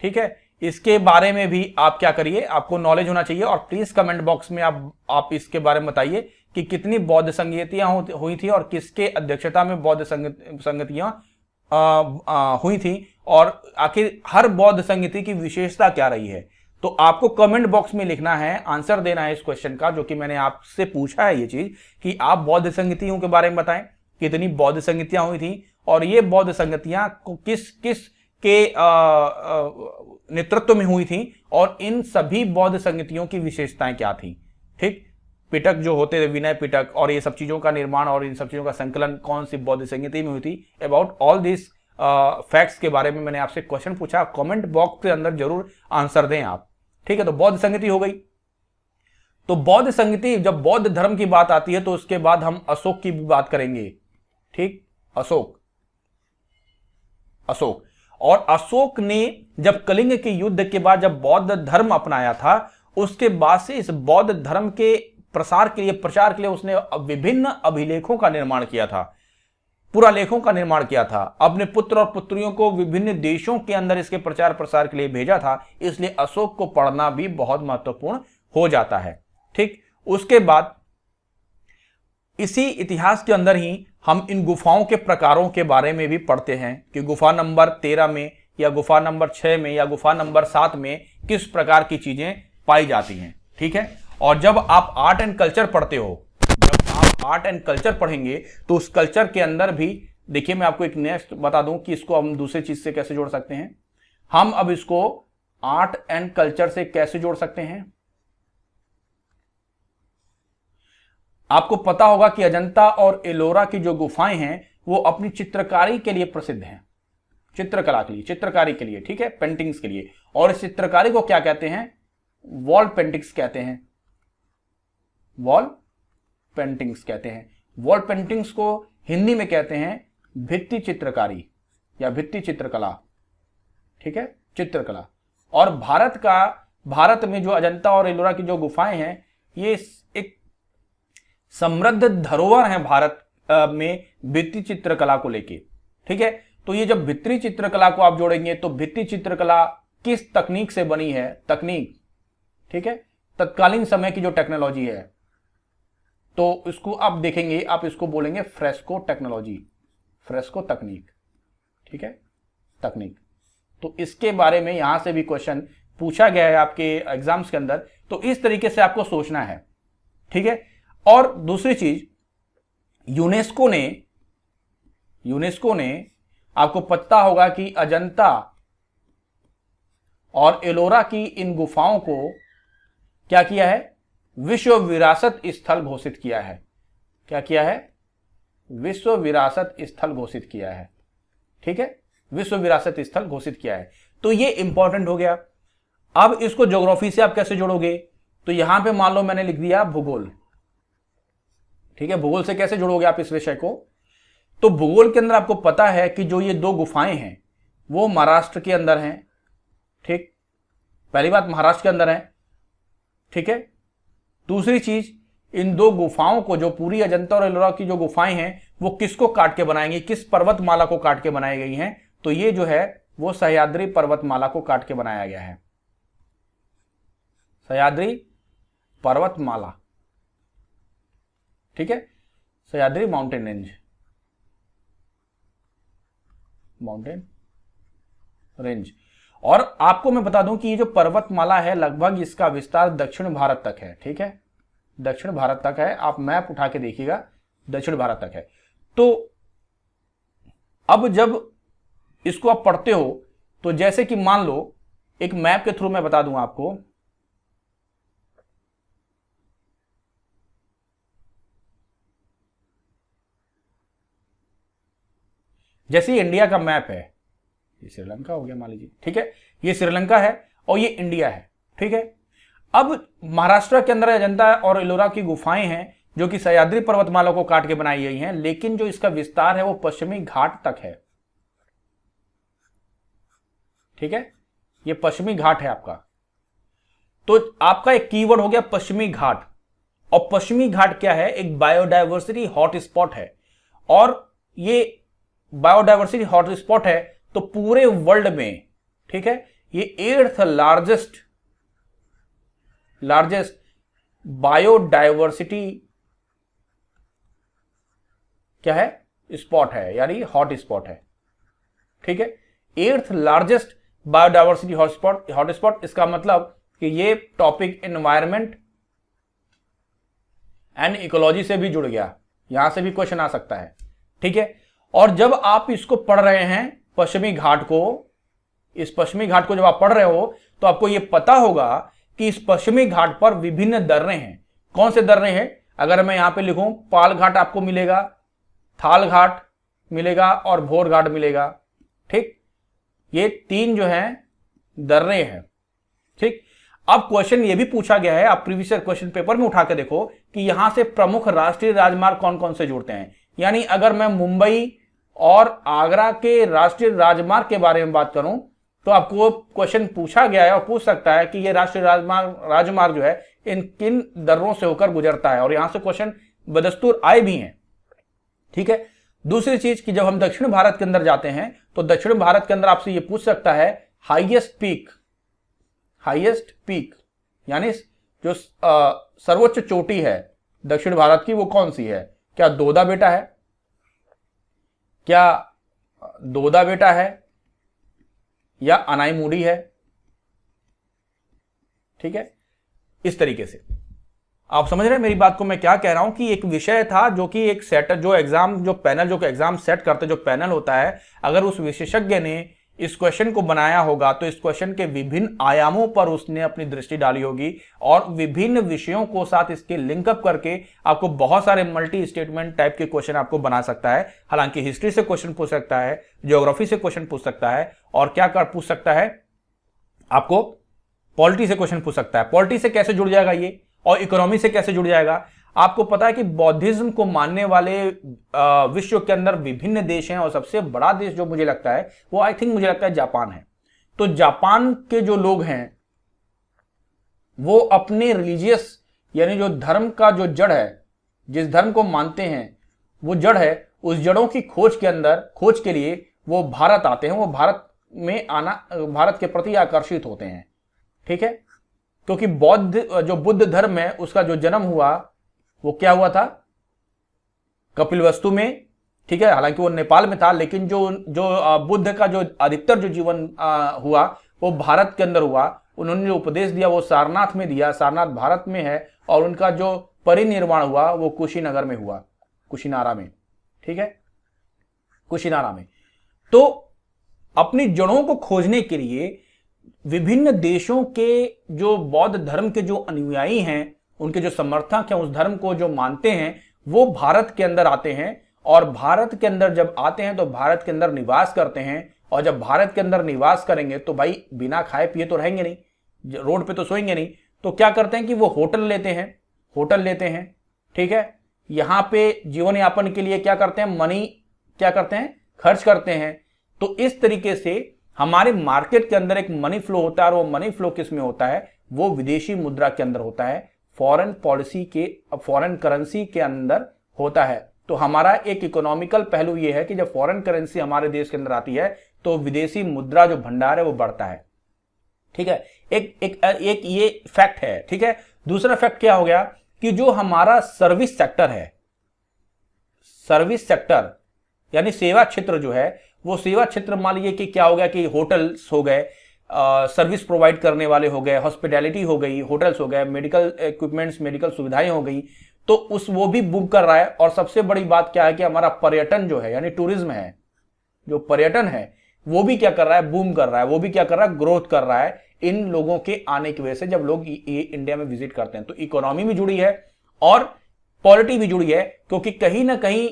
ठीक है, इसके बारे में भी आप क्या करिए, आपको नॉलेज होना चाहिए, और प्लीज कमेंट बॉक्स में आप इसके बारे में बताइए कि कितनी बौद्ध संगतियां हुई थी और किसके अध्यक्षता में बौद्ध संगतियां हुई थी, और आखिर हर बौद्ध संगति की विशेषता क्या रही है। तो आपको कमेंट बॉक्स में लिखना है, आंसर देना है इस क्वेश्चन का, जो कि मैंने आपसे पूछा है ये चीज कि आप बौद्ध संगतियों के बारे में बताएं, कितनी बौद्ध संगतियां हुई थी और ये बौद्ध संगतियां किस किस के नेतृत्व में हुई थी, और इन सभी बौद्ध संगतियों की विशेषताएं क्या थी। ठीक, पिटक जो होते थे, विनय पिटक, और ये सब चीजों का निर्माण और इन सब चीजों का संकलन कौन सी बौद्ध संगति में हुई थी। अबाउट ऑल दिस फैक्ट्स के बारे में मैंने आपसे क्वेश्चन पूछा, कमेंट बॉक्स के अंदर जरूर आंसर दें आप। ठीक है, तो बौद्ध संगति हो गई। तो बौद्ध संगति, जब बौद्ध धर्म की बात आती है तो उसके बाद हम अशोक की भी बात करेंगे। ठीक, अशोक, और अशोक ने जब कलिंग के युद्ध के बाद जब बौद्ध धर्म अपनाया था, उसके बाद से इस बौद्ध धर्म के प्रसार के लिए, प्रचार के लिए उसने विभिन्न अभिलेखों का निर्माण किया था, पुरालेखों का निर्माण किया था, अपने पुत्र और पुत्रियों को विभिन्न देशों के अंदर इसके प्रचार प्रसार के लिए भेजा था। इसलिए अशोक को पढ़ना भी बहुत महत्वपूर्ण हो जाता है। ठीक, उसके बाद इसी इतिहास के अंदर ही हम इन गुफाओं के प्रकारों के बारे में भी पढ़ते हैं कि गुफा नंबर 13 में या गुफा नंबर 6 में या गुफा नंबर 7 में किस प्रकार की चीजें पाई जाती हैं। ठीक है, और जब आप आर्ट एंड कल्चर पढ़ते हो, जब आप आर्ट एंड कल्चर पढ़ेंगे तो उस कल्चर के अंदर भी देखिए, मैं आपको एक नेक्स्ट बता दूं कि इसको हम दूसरी चीज से कैसे जोड़ सकते हैं। हम अब इसको आर्ट एंड कल्चर से कैसे जोड़ सकते हैं। आपको पता होगा कि अजंता और एलोरा की जो गुफाएं हैं वो अपनी चित्रकारी के लिए प्रसिद्ध हैं, चित्रकला के लिए, चित्रकारी के लिए। ठीक है, पेंटिंग्स के लिए। और इस चित्रकारी को क्या कहते हैं, वॉल पेंटिंग्स कहते हैं, वॉल पेंटिंग्स कहते हैं। वॉल पेंटिंग्स को हिंदी में कहते हैं भित्ति चित्रकारी या भित्ति चित्रकला। ठीक है, चित्रकला। और भारत में जो अजंता और एलोरा की जो गुफाएं हैं, ये एक समृद्ध धरोहर है भारत में भित्ति चित्रकला को लेके। ठीक है, तो ये जब भित्ति चित्रकला को आप जोड़ेंगे तो भित्ति चित्रकला किस तकनीक से बनी है, तकनीक। ठीक है, तत्कालीन समय की जो टेक्नोलॉजी है, तो इसको आप देखेंगे, आप इसको बोलेंगे फ्रेस्को टेक्नोलॉजी, फ्रेस्को तकनीक। ठीक है, तकनीक। तो इसके बारे में यहां से भी क्वेश्चन पूछा गया है आपके एग्जाम्स के अंदर, तो इस तरीके से आपको सोचना है। ठीक है, और दूसरी चीज, यूनेस्को ने आपको पता होगा कि अजंता और एलोरा की इन गुफाओं को क्या किया है, विश्व विरासत स्थल घोषित किया है। क्या किया है, विश्व विरासत स्थल घोषित किया है। ठीक है, विश्व विरासत स्थल घोषित किया है। तो ये इंपॉर्टेंट हो गया। अब इसको ज्योग्राफी से आप कैसे जोड़ोगे, तो यहां पे मान लो मैंने लिख दिया भूगोल। ठीक है, भूगोल से कैसे जोड़ोगे आप इस विषय को, तो भूगोल के अंदर आपको पता है कि जो ये दो गुफाएं हैं वो महाराष्ट्र के अंदर हैं। ठीक, पहली बात महाराष्ट्र के अंदर है। ठीक है, दूसरी चीज, इन दो गुफाओं को, जो पूरी अजंता और एलोरा की जो गुफाएं हैं वो किसको काट के बनाएंगे, किस पर्वतमाला को काट के बनाई गई हैं, तो ये जो है वो सह्याद्री पर्वतमाला को काट के बनाया गया है। सह्याद्री पर्वतमाला। ठीक है, सह्याद्री माउंटेन रेंज। और आपको मैं बता दूं कि ये जो पर्वतमाला है लगभग इसका विस्तार दक्षिण भारत तक है। ठीक है, दक्षिण भारत तक है। आप मैप उठा के देखिएगा, दक्षिण भारत तक है। तो अब जब इसको आप पढ़ते हो तो जैसे कि मान लो एक मैप के थ्रू मैं बता दूं आपको, जैसे इंडिया का मैप है, ये श्रीलंका हो गया मान लीजिए। ठीक है, ये श्रीलंका है और ये इंडिया है। ठीक है, अब महाराष्ट्र के अंदर अजंता और एलोरा की गुफाएं हैं जो कि सह्याद्री पर्वतमाला को काट के बनाई गई हैं, लेकिन जो इसका विस्तार है वो पश्चिमी घाट तक है। ठीक है, ये पश्चिमी घाट है आपका। तो आपका एक कीवर्ड हो गया पश्चिमी घाट। और पश्चिमी घाट क्या है, एक बायोडायवर्सिटी हॉटस्पॉट है। और ये बायोडायवर्सिटी हॉटस्पॉट है तो पूरे वर्ल्ड में, ठीक है, ये 8th लार्जेस्ट बायोडायवर्सिटी क्या है, स्पॉट है, यानी हॉट स्पॉट है। ठीक है, 8th लार्जेस्ट बायोडायवर्सिटी हॉटस्पॉट। इसका मतलब कि ये टॉपिक एनवायरमेंट एंड इकोलॉजी से भी जुड़ गया, यहां से भी क्वेश्चन आ सकता है। ठीक है, और जब आप इसको पढ़ रहे हैं पश्चिमी घाट को, इस पश्चिमी घाट को जब आप पढ़ रहे हो तो आपको यह पता होगा कि इस पश्चिमी घाट पर विभिन्न दर्रे हैं। कौन से दर्रे हैं, अगर मैं यहां पे लिखूं, पाल घाट आपको मिलेगा, थाल घाट मिलेगा और भोर घाट मिलेगा। ठीक, ये 3 जो हैं दर्रे हैं। ठीक, अब क्वेश्चन ये भी पूछा गया है, आप प्रीवियस क्वेश्चन पेपर में उठा के देखो कि यहां से प्रमुख राष्ट्रीय राजमार्ग कौन कौन से जुड़ते हैं। यानी अगर मैं मुंबई और आगरा के राष्ट्रीय राजमार्ग के बारे में बात करूं तो आपको क्वेश्चन पूछा गया है और पूछ सकता है कि यह राष्ट्रीय राजमार्ग जो है इन किन दर्रों से होकर गुजरता है, और यहां से क्वेश्चन बदस्तूर आए भी हैं। ठीक है, दूसरी चीज कि जब हम दक्षिण भारत के अंदर जाते हैं तो दक्षिण भारत के अंदर आपसे यह पूछ सकता है हाईएस्ट पीक यानी जो सर्वोच्च चोटी है दक्षिण भारत की वो कौन सी है। क्या दोदा बेटा है, या अनाईमुडी है। ठीक है, इस तरीके से आप समझ रहे हैं मेरी बात को, मैं क्या कह रहा हूं कि एक विषय था जो कि एक सेट जो एग्जाम सेट करते जो पैनल होता है, अगर उस विशेषज्ञ ने इस क्वेश्चन को बनाया होगा तो इस क्वेश्चन के विभिन्न आयामों पर उसने अपनी दृष्टि डाली होगी और विभिन्न विषयों को साथ इसके लिंकअप करके आपको बहुत सारे मल्टी स्टेटमेंट टाइप के क्वेश्चन आपको बना सकता है। हालांकि हिस्ट्री से क्वेश्चन पूछ सकता है, ज्योग्राफी से क्वेश्चन पूछ सकता है, और क्या कर पूछ सकता है, आपको पॉलिटी से क्वेश्चन पूछ सकता है। पॉलिटी से कैसे जुड़ जाएगा ये, और इकोनॉमी से कैसे जुड़ जाएगा। आपको पता है कि बौद्धिज्म को मानने वाले विश्व के अंदर विभिन्न देश हैं, और सबसे बड़ा देश जो मुझे लगता है वो मुझे लगता है जापान है। तो जापान के जो लोग हैं वो अपने रिलीजियस यानी जो धर्म का जो जड़ है, जिस धर्म को मानते हैं वो जड़ है, उस जड़ों की खोज के लिए वो भारत आते हैं, वो भारत के प्रति आकर्षित होते हैं। ठीक है, क्योंकि बुद्ध धर्म है उसका जो जन्म हुआ वो क्या हुआ था, कपिलवस्तु में। ठीक है, हालांकि वो नेपाल में था, लेकिन जो बुद्ध का जो अधिकतर जो जीवन हुआ वो भारत के अंदर हुआ। उन्होंने जो उपदेश दिया वो सारनाथ में दिया, सारनाथ भारत में है, और उनका जो परिनिर्वाण हुआ वो कुशीनगर में हुआ, कुशीनारा में, ठीक है, कुशीनारा में। तो अपनी जड़ों को खोजने के लिए विभिन्न देशों के जो बौद्ध धर्म के जो अनुयायी हैं, उनके जो समर्थक हैं, उस धर्म को जो मानते हैं, वो भारत के अंदर आते हैं। और भारत के अंदर जब आते हैं तो भारत के अंदर निवास करते हैं। और जब भारत के अंदर निवास करेंगे तो भाई बिना खाए पिए तो रहेंगे नहीं, रोड पे तो सोएंगे नहीं। तो क्या करते हैं कि वो होटल लेते हैं, होटल लेते हैं, ठीक है। यहां पे जीवन यापन के लिए क्या करते हैं, मनी क्या करते हैं, खर्च करते हैं। तो इस तरीके से हमारे मार्केट के अंदर एक मनी फ्लो होता है। और वो मनी फ्लो किस में होता है, वो विदेशी मुद्रा के अंदर होता है, फॉरेन पॉलिसी के, फॉरेन करेंसी के अंदर होता है। तो हमारा एक इकोनॉमिकल पहलू ये है कि जब फॉरेन करेंसी हमारे देश के अंदर आती है तो विदेशी मुद्रा जो भंडार है वो बढ़ता है, ठीक है। एक ये फैक्ट है, ठीक है। दूसरा फैक्ट क्या हो गया कि जो हमारा सर्विस सेक्टर है, सर्विस सेक्टर यानी सेवा क्षेत्र जो है, वो सेवा क्षेत्र मान लीजिए कि क्या हो गया कि होटल्स हो गए, सर्विस प्रोवाइड करने वाले हो गए, हॉस्पिटैलिटी हो गई, होटल्स हो गए, मेडिकल इक्विपमेंट्स, मेडिकल सुविधाएं हो गई, तो वो भी बूम कर रहा है। और सबसे बड़ी बात क्या है कि हमारा पर्यटन जो है यानी टूरिज्म है, जो पर्यटन है वो भी क्या कर रहा है, बूम कर रहा है। वो भी क्या कर रहा है, ग्रोथ कर रहा है इन लोगों के आने की वजह से। जब लोग ये इंडिया में विजिट करते हैं तो इकोनॉमी भी जुड़ी है और पॉलिटी भी जुड़ी है, क्योंकि कहीं ना कहीं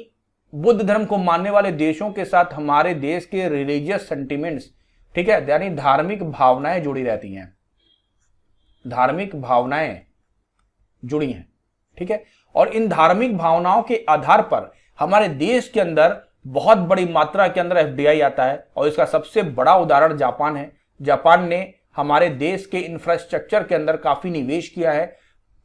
बुद्ध धर्म को मानने वाले देशों के साथ हमारे देश के रिलीजियस सेंटिमेंट्स, ठीक है, यानी धार्मिक भावनाएं जुड़ी रहती हैं, धार्मिक भावनाएं जुड़ी हैं, ठीक है। और इन धार्मिक भावनाओं के आधार पर हमारे देश के अंदर बहुत बड़ी मात्रा के अंदर एफडीआई आता है। और इसका सबसे बड़ा उदाहरण जापान है। जापान ने हमारे देश के इंफ्रास्ट्रक्चर के अंदर काफी निवेश किया है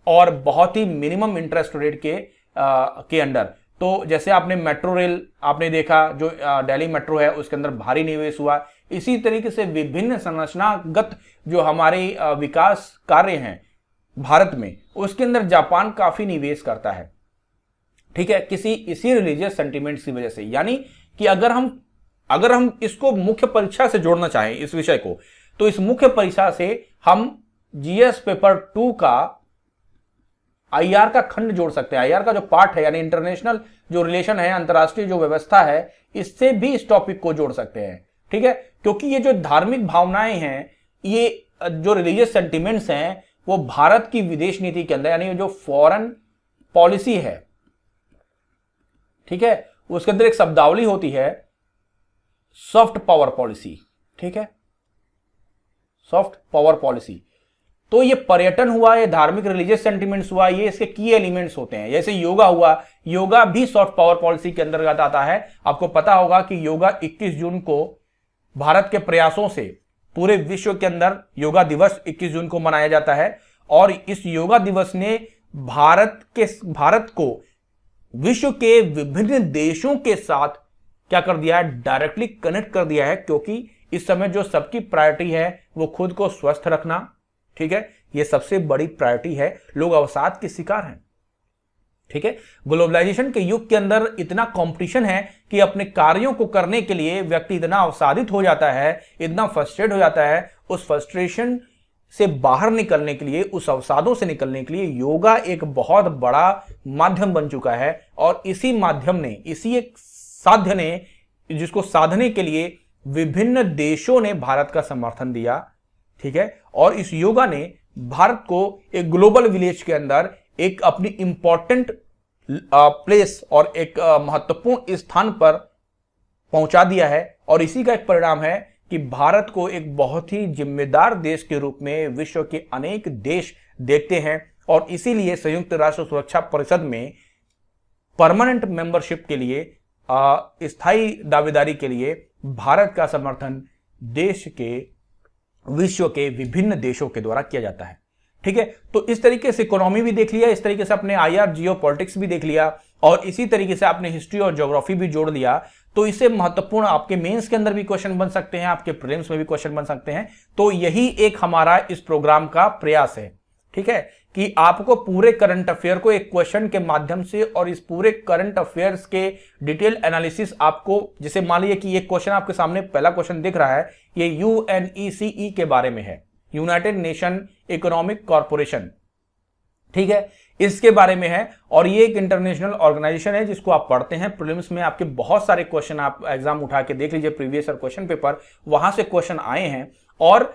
और बहुत ही मिनिमम इंटरेस्ट रेट के अंदर। तो जैसे आपने मेट्रो रेल आपने देखा, जो दिल्ली मेट्रो है उसके अंदर भारी निवेश हुआ। इसी तरीके से विभिन्न संरचनागत जो हमारे विकास कार्य हैं भारत में, उसके अंदर जापान काफी निवेश करता है, ठीक है, इसी रिलीजियस सेंटिमेंट्स की वजह से। यानी कि अगर हम इसको मुख्य परीक्षा से जोड़ना चाहें इस विषय को, तो इस मुख्य परीक्षा से हम जीएस पेपर 2 का आईआर का खंड जोड़ सकते हैं। आईआर का जो पार्ट है यानी इंटरनेशनल जो रिलेशन है, अंतरराष्ट्रीय जो व्यवस्था है, इससे भी इस टॉपिक को जोड़ सकते हैं, ठीक है। क्योंकि ये जो धार्मिक भावनाएं हैं, ये जो रिलीजियस सेंटिमेंट्स हैं, वो भारत की विदेश नीति के अंदर यानी जो फॉरेन पॉलिसी है, ठीक है, उसके अंदर एक शब्दावली होती है सॉफ्ट पावर पॉलिसी, ठीक है, सॉफ्ट पावर पॉलिसी। तो ये पर्यटन हुआ, ये धार्मिक रिलीजियस सेंटिमेंट्स हुआ, ये इसके की एलिमेंट्स होते हैं। जैसे योगा हुआ, योगा भी सॉफ्ट पावर पॉलिसी के अंतर्गत आता है। आपको पता होगा कि योगा 21 जून को भारत के प्रयासों से पूरे विश्व के अंदर योगा दिवस 21 जून को मनाया जाता है। और इस योगा दिवस ने भारत को विश्व के विभिन्न देशों के साथ क्या कर दिया है, डायरेक्टली कनेक्ट कर दिया है। क्योंकि इस समय जो सबकी प्रायोरिटी है वो खुद को स्वस्थ रखना, ठीक है, ये सबसे बड़ी प्रायोरिटी है। लोग अवसाद के शिकार हैं, ठीक है। ग्लोबलाइजेशन के युग के अंदर इतना कंपटीशन है कि अपने कार्यों को करने के लिए व्यक्ति इतना अवसादित हो जाता है, इतना फ्रस्ट्रेट हो जाता है। उस फ्रस्ट्रेशन से बाहर निकलने के लिए, उस अवसादों से निकलने के लिए योगा एक बहुत बड़ा माध्यम बन चुका है। और इसी माध्यम ने, इसी एक साध्य ने, जिसको साधने के लिए विभिन्न देशों ने भारत का समर्थन दिया, ठीक है। और इस योगा ने भारत को एक ग्लोबल विलेज के अंदर एक अपनी इंपॉर्टेंट प्लेस और एक महत्वपूर्ण स्थान पर पहुंचा दिया है। और इसी का एक परिणाम है कि भारत को एक बहुत ही जिम्मेदार देश के रूप में विश्व के अनेक देश देखते हैं। और इसीलिए संयुक्त राष्ट्र सुरक्षा परिषद में परमानेंट मेंबरशिप के लिए, स्थायी दावेदारी के लिए भारत का समर्थन देश के, विश्व के विभिन्न देशों के द्वारा किया जाता है, ठीक है। तो इस तरीके से इकोनॉमी भी देख लिया, इस तरीके से अपने आईआर जियो पॉलिटिक्स भी देख लिया, और इसी तरीके से आपने हिस्ट्री और ज्योग्राफी भी जोड़ लिया। तो इससे महत्वपूर्ण आपके मेंस के अंदर भी क्वेश्चन बन सकते हैं, आपके प्रीलिम्स में भी क्वेश्चन बन सकते हैं। तो यही एक हमारा इस प्रोग्राम का प्रयास है, ठीक है, कि आपको पूरे करंट अफेयर को एक क्वेश्चन के माध्यम से, और इस पूरे करंट अफेयर्स के डिटेल एनालिसिस आपको, जैसे मान लीजिए कि ये क्वेश्चन आपके सामने पहला क्वेश्चन दिख रहा है, ये यूएनईसीई के बारे में है, यूनाइटेड नेशन इकोनॉमिक कॉर्पोरेशन, ठीक है, इसके बारे में है। और ये एक इंटरनेशनल ऑर्गेनाइजेशन है जिसको आप पढ़ते हैं। प्रीलिम्स में आपके बहुत सारे क्वेश्चन, आप एग्जाम उठा के देख लीजिए, प्रीवियस ईयर क्वेश्चन पेपर, वहां से क्वेश्चन आए हैं। और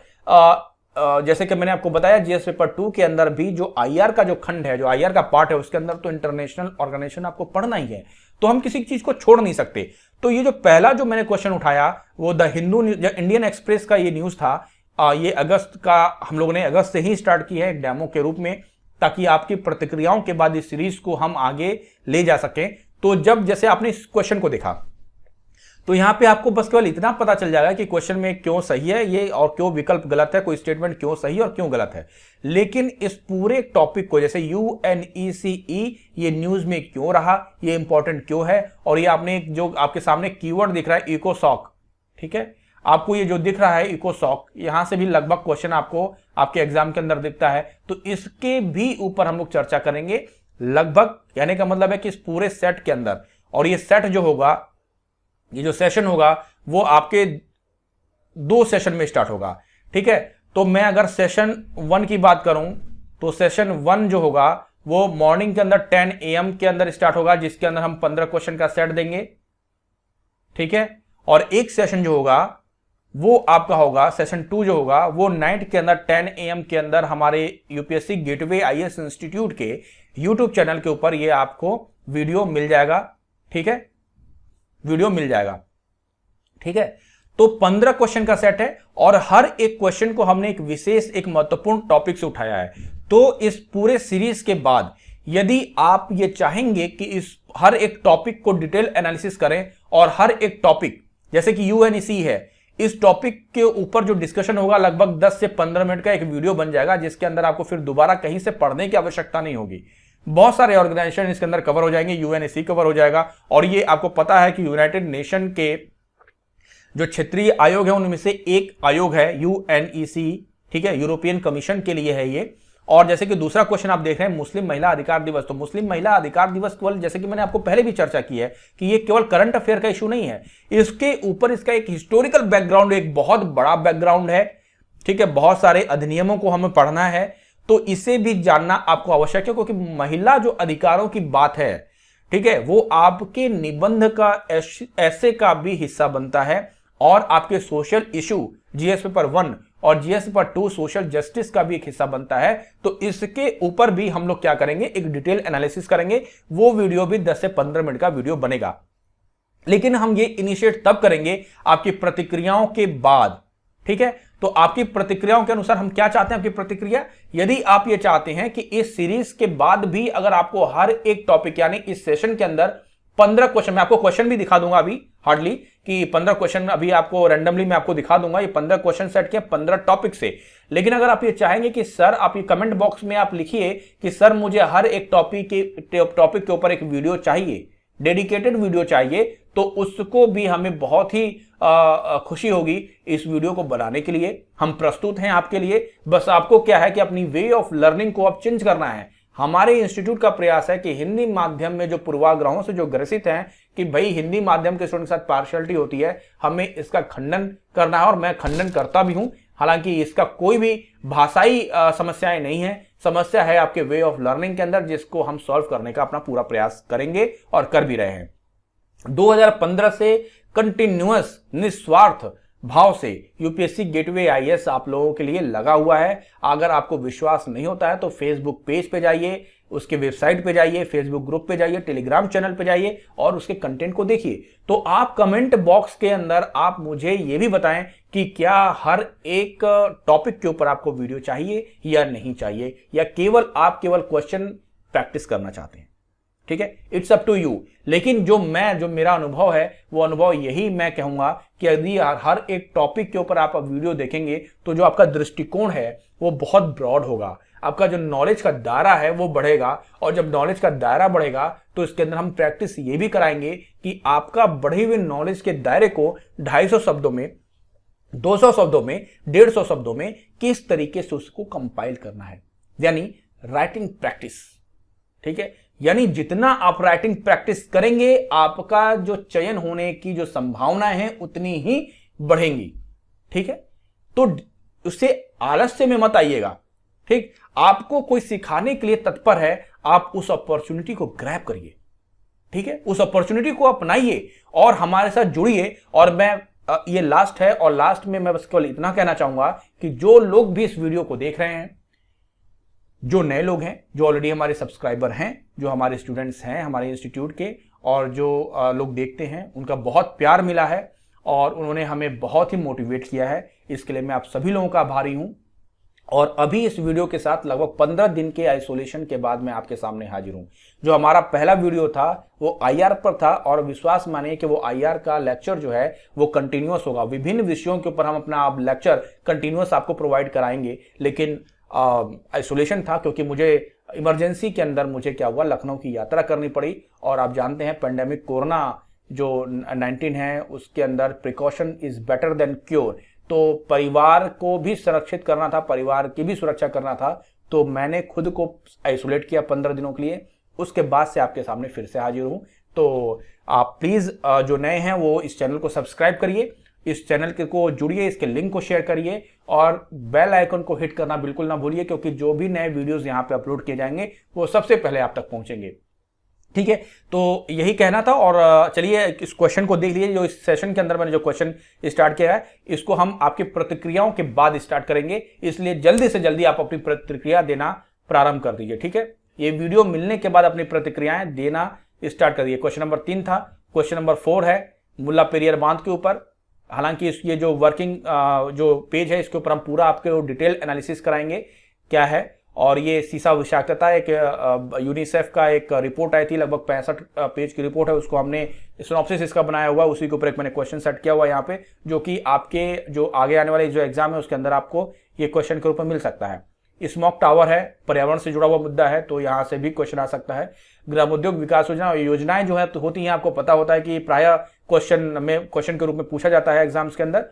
जैसे कि मैंने आपको बताया, जीएस पेपर 2 के अंदर भी जो आईआर का जो खंड है, जो आईआर का पार्ट है, उसके अंदर तो इंटरनेशनल ऑर्गेनाइजेशन आपको पढ़ना ही है, तो हम किसी चीज को छोड़ नहीं सकते। तो ये जो पहला जो मैंने क्वेश्चन उठाया वो द हिंदू इंडियन एक्सप्रेस का ये न्यूज था। ये अगस्त का, हम लोगों ने अगस्त से ही स्टार्ट की है एक डेमो के रूप में, ताकि आपकी प्रतिक्रियाओं के बाद इस सीरीज को हम आगे ले जा सकें। तो जब जैसे आपने इस क्वेश्चन को देखा, तो यहां पे आपको बस केवल इतना पता चल जाएगा कि क्वेश्चन में क्यों सही है ये और क्यों विकल्प गलत है, कोई स्टेटमेंट क्यों सही है और क्यों गलत है। लेकिन इस पूरे टॉपिक को, जैसे UNECE ये न्यूज में क्यों रहा, ये इंपॉर्टेंट क्यों है, और ये आपने जो आपके सामने कीवर्ड दिख रहा है इकोसॉक, ठीक है, आपको ये जो दिख रहा है इकोसॉक, यहां से भी लगभग क्वेश्चन आपको आपके एग्जाम के अंदर दिखता है। तो इसके भी ऊपर हम लोग चर्चा करेंगे लगभग, कहने का मतलब है कि इस पूरे सेट के अंदर। और ये सेट जो होगा, ये जो सेशन होगा वो आपके 2 सेशन में स्टार्ट होगा, ठीक है। तो मैं अगर सेशन 1 की बात करूं तो सेशन 1 जो होगा वो मॉर्निंग के अंदर 10 AM के अंदर स्टार्ट होगा, जिसके अंदर हम 15 क्वेश्चन का सेट देंगे, ठीक है। और एक सेशन जो होगा वो आपका होगा, सेशन 2 जो होगा वो नाइट के अंदर 10 AM के अंदर हमारे यूपीएससी गेटवे आईएएस इंस्टीट्यूट के यूट्यूब चैनल के ऊपर ये आपको वीडियो मिल जाएगा, ठीक है, वीडियो मिल जाएगा, ठीक है। तो 15 क्वेश्चन का सेट है और हर एक क्वेश्चन को हमने एक विशेष, एक महत्वपूर्ण टॉपिक से उठाया है। तो इस पूरे सीरीज के बाद यदि आप ये चाहेंगे कि इस हर एक टॉपिक को डिटेल एनालिसिस करें और हर एक टॉपिक, जैसे कि UNECE है, इस टॉपिक के ऊपर जो डिस्कशन होगा लगभग 10 से 15 मिनट का एक वीडियो बन जाएगा, जिसके अंदर आपको फिर दोबारा कहीं से पढ़ने की आवश्यकता नहीं होगी। बहुत सारे ऑर्गेनाइजेशन इसके अंदर कवर हो जाएंगे, UNECE कवर हो जाएगा। और ये आपको पता है कि यूनाइटेड नेशन के जो क्षेत्रीय आयोग है उनमें से एक आयोग है UNECE, ठीक है, यूरोपियन कमीशन के लिए है ये। और जैसे कि दूसरा क्वेश्चन आप देख रहे हैं मुस्लिम महिला अधिकार दिवस, तो मुस्लिम महिला अधिकार दिवस केवल, जैसे कि मैंने आपको पहले भी चर्चा की है कि ये केवल करंट अफेयर का इशू नहीं है, इसके ऊपर इसका एक हिस्टोरिकल बैकग्राउंड, एक बहुत बड़ा बैकग्राउंड है, ठीक है। बहुत सारे अधिनियमों को हमें पढ़ना है, तो इसे भी जानना आपको आवश्यक है, क्योंकि महिला जो अधिकारों की बात है, ठीक है, वो आपके निबंध का, ऐसे का भी हिस्सा बनता है और आपके सोशल इशू जीएस पेपर 1 और जीएस पेपर 2 सोशल जस्टिस का भी एक हिस्सा बनता है। तो इसके ऊपर भी हम लोग क्या करेंगे, एक डिटेल एनालिसिस करेंगे। वो वीडियो भी 10 से 15 मिनट का वीडियो बनेगा, लेकिन हम ये इनिशिएट तब करेंगे आपकी प्रतिक्रियाओं के बाद, ठीक है। तो आपकी प्रतिक्रियाओं के अनुसार हम क्या चाहते हैं, आपकी प्रतिक्रिया, यदि आप ये चाहते हैं कि इस सीरीज के बाद भी अगर आपको हर एक टॉपिक, यानी इस सेशन के अंदर 15 क्वेश्चन, मैं आपको क्वेश्चन भी दिखा दूंगा अभी हार्डली, कि 15 क्वेश्चन अभी आपको रैंडमली मैं आपको दिखा दूंगा, ये 15 क्वेश्चन सेट किए 15 टॉपिक से। लेकिन अगर आप ये चाहेंगे कि सर, आप ये कमेंट बॉक्स में आप लिखिए कि सर मुझे हर एक टॉपिक के ऊपर एक वीडियो चाहिए, डेडिकेटेड वीडियो चाहिए, तो उसको भी हमें बहुत ही खुशी होगी इस वीडियो को बनाने के लिए। हम प्रस्तुत हैं आपके लिए, बस आपको क्या है कि अपनी वे ऑफ लर्निंग को अब चेंज करना है। हमारे इंस्टीट्यूट का प्रयास है कि हिंदी माध्यम में जो पूर्वाग्रहों से जो ग्रसित हैं कि भाई हिंदी माध्यम के स्टूडेंट के साथ पार्शियलिटी होती है, हमें इसका खंडन करना है, और मैं खंडन करता भी हूं। हालांकि इसका कोई भी भाषाई समस्याएं नहीं है, समस्या है आपके वे ऑफ लर्निंग के अंदर, जिसको हम सॉल्व करने का अपना पूरा प्रयास करेंगे और कर भी रहे हैं। 2015 से कंटिन्यूअस निस्वार्थ भाव से यूपीएससी गेटवे आईएएस आप लोगों के लिए लगा हुआ है। अगर आपको विश्वास नहीं होता है तो फेसबुक पेज पे जाइए, उसके वेबसाइट पे जाइए, फेसबुक ग्रुप पे जाइए, टेलीग्राम चैनल पे जाइए और उसके कंटेंट को देखिए। तो आप कमेंट बॉक्स के अंदर आप मुझे ये भी बताएं कि क्या हर एक टॉपिक के ऊपर आपको वीडियो चाहिए या नहीं चाहिए, या केवल आप क्वेश्चन प्रैक्टिस करना चाहते हैं, ठीक है। It's up to you. लेकिन जो मेरा अनुभव है वो अनुभव यही मैं कहूंगा कि यदि हर एक टॉपिक के ऊपर आप वीडियो देखेंगे तो जो आपका दृष्टिकोण है वो बहुत ब्रॉड होगा, आपका जो नॉलेज का दायरा है वो बढ़ेगा। और जब नॉलेज का दायरा बढ़ेगा तो इसके अंदर हम प्रैक्टिस ये भी कराएंगे कि आपका बढ़े हुए नॉलेज के दायरे को 250 शब्दों में, 200 शब्दों में, 150 शब्दों में किस तरीके से उसको कंपाइल करना है, यानी राइटिंग प्रैक्टिस, ठीक है। यानी जितना आप राइटिंग प्रैक्टिस करेंगे आपका जो चयन होने की जो संभावनाएं हैं उतनी ही बढ़ेंगी, ठीक है। तो उससे आलस्य में मत आइएगा, ठीक, आपको कोई सिखाने के लिए तत्पर है, आप उस अपॉर्चुनिटी को ग्रैब करिए। ठीक है, उस अपॉर्चुनिटी को अपनाइए और हमारे साथ जुड़िए। और मैं ये लास्ट है, और लास्ट में मैं बस केवल इतना कहना चाहूंगा कि जो लोग भी इस वीडियो को देख रहे हैं, जो नए लोग हैं, जो ऑलरेडी हमारे सब्सक्राइबर हैं, जो हमारे स्टूडेंट्स हैं हमारे इंस्टीट्यूट के, और जो लोग देखते हैं, उनका बहुत प्यार मिला है और उन्होंने हमें बहुत ही मोटिवेट किया है। इसके लिए मैं आप सभी लोगों का आभारी हूं। और अभी इस वीडियो के साथ लगभग 15 दिन के आइसोलेशन के बाद मैं आपके सामने हाजिर हूं। जो हमारा पहला वीडियो था वो आईआर पर था, और विश्वास मानिए कि वो आईआर का लेक्चर जो है वो कंटिन्यूअस होगा। विभिन्न विषयों के ऊपर हम अपना अब लेक्चर कंटिन्यूअस आपको प्रोवाइड कराएंगे। लेकिन आइसोलेशन था क्योंकि मुझे इमरजेंसी के अंदर मुझे क्या हुआ, लखनऊ की यात्रा करनी पड़ी। और आप जानते हैं पेंडेमिक कोरोना जो 19 है उसके अंदर precaution is better than cure. तो परिवार को भी संरक्षित करना था, परिवार की भी सुरक्षा करना था, तो मैंने खुद को आइसोलेट किया 15 दिनों के लिए। उसके बाद से आपके सामने फिर से हाजिर हूं। तो आप प्लीज जो नए हैं वो इस चैनल को सब्सक्राइब करिए, इस चैनल को जुड़िए, इसके लिंक को शेयर करिए और बेल आइकन को हिट करना बिल्कुल ना भूलिए, क्योंकि जो भी नए वीडियोस यहां पे अपलोड किए जाएंगे वो सबसे पहले आप तक पहुंचेंगे। ठीक है, तो यही कहना था। और चलिए इस क्वेश्चन को देख लीजिए। जो इस सेशन के अंदर मैंने जो क्वेश्चन स्टार्ट किया है, इसको हम आपकी प्रतिक्रियाओं के बाद स्टार्ट करेंगे, इसलिए जल्दी से जल्दी आप अपनी प्रतिक्रिया देना प्रारंभ कर दीजिए। ठीक है, ये वीडियो मिलने के बाद अपनी प्रतिक्रियाएं देना स्टार्ट कर दीजिए। क्वेश्चन नंबर 3 था। क्वेश्चन नंबर 4 है मुल्ला पेरियार बांध के ऊपर। हालांकि ये जो वर्किंग जो पेज है इसके ऊपर हम पूरा आपको डिटेल एनालिसिस कराएंगे क्या है। और ये सीसा विषाक्तता एक यूनिसेफ का एक रिपोर्ट आई थी, लगभग 65 पेज की रिपोर्ट है, उसको हमने सिनॉप्सिस इसका बनाया हुआ है, उसी के ऊपर एक मैंने क्वेश्चन सेट किया हुआ है यहाँ पे, जो कि आपके जो आगे आने वाले जो एग्जाम है उसके अंदर आपको ये क्वेश्चन के रूप में मिल सकता है। स्मोक टावर है, पर्यावरण से जुड़ा हुआ मुद्दा है, तो यहाँ से भी क्वेश्चन आ सकता है। ग्रामोद्योग विकास योजना, योजनाएं जो है तो होती हैं, आपको पता होता है कि प्राय क्वेश्चन के रूप में पूछा जाता है एग्जाम्स के अंदर।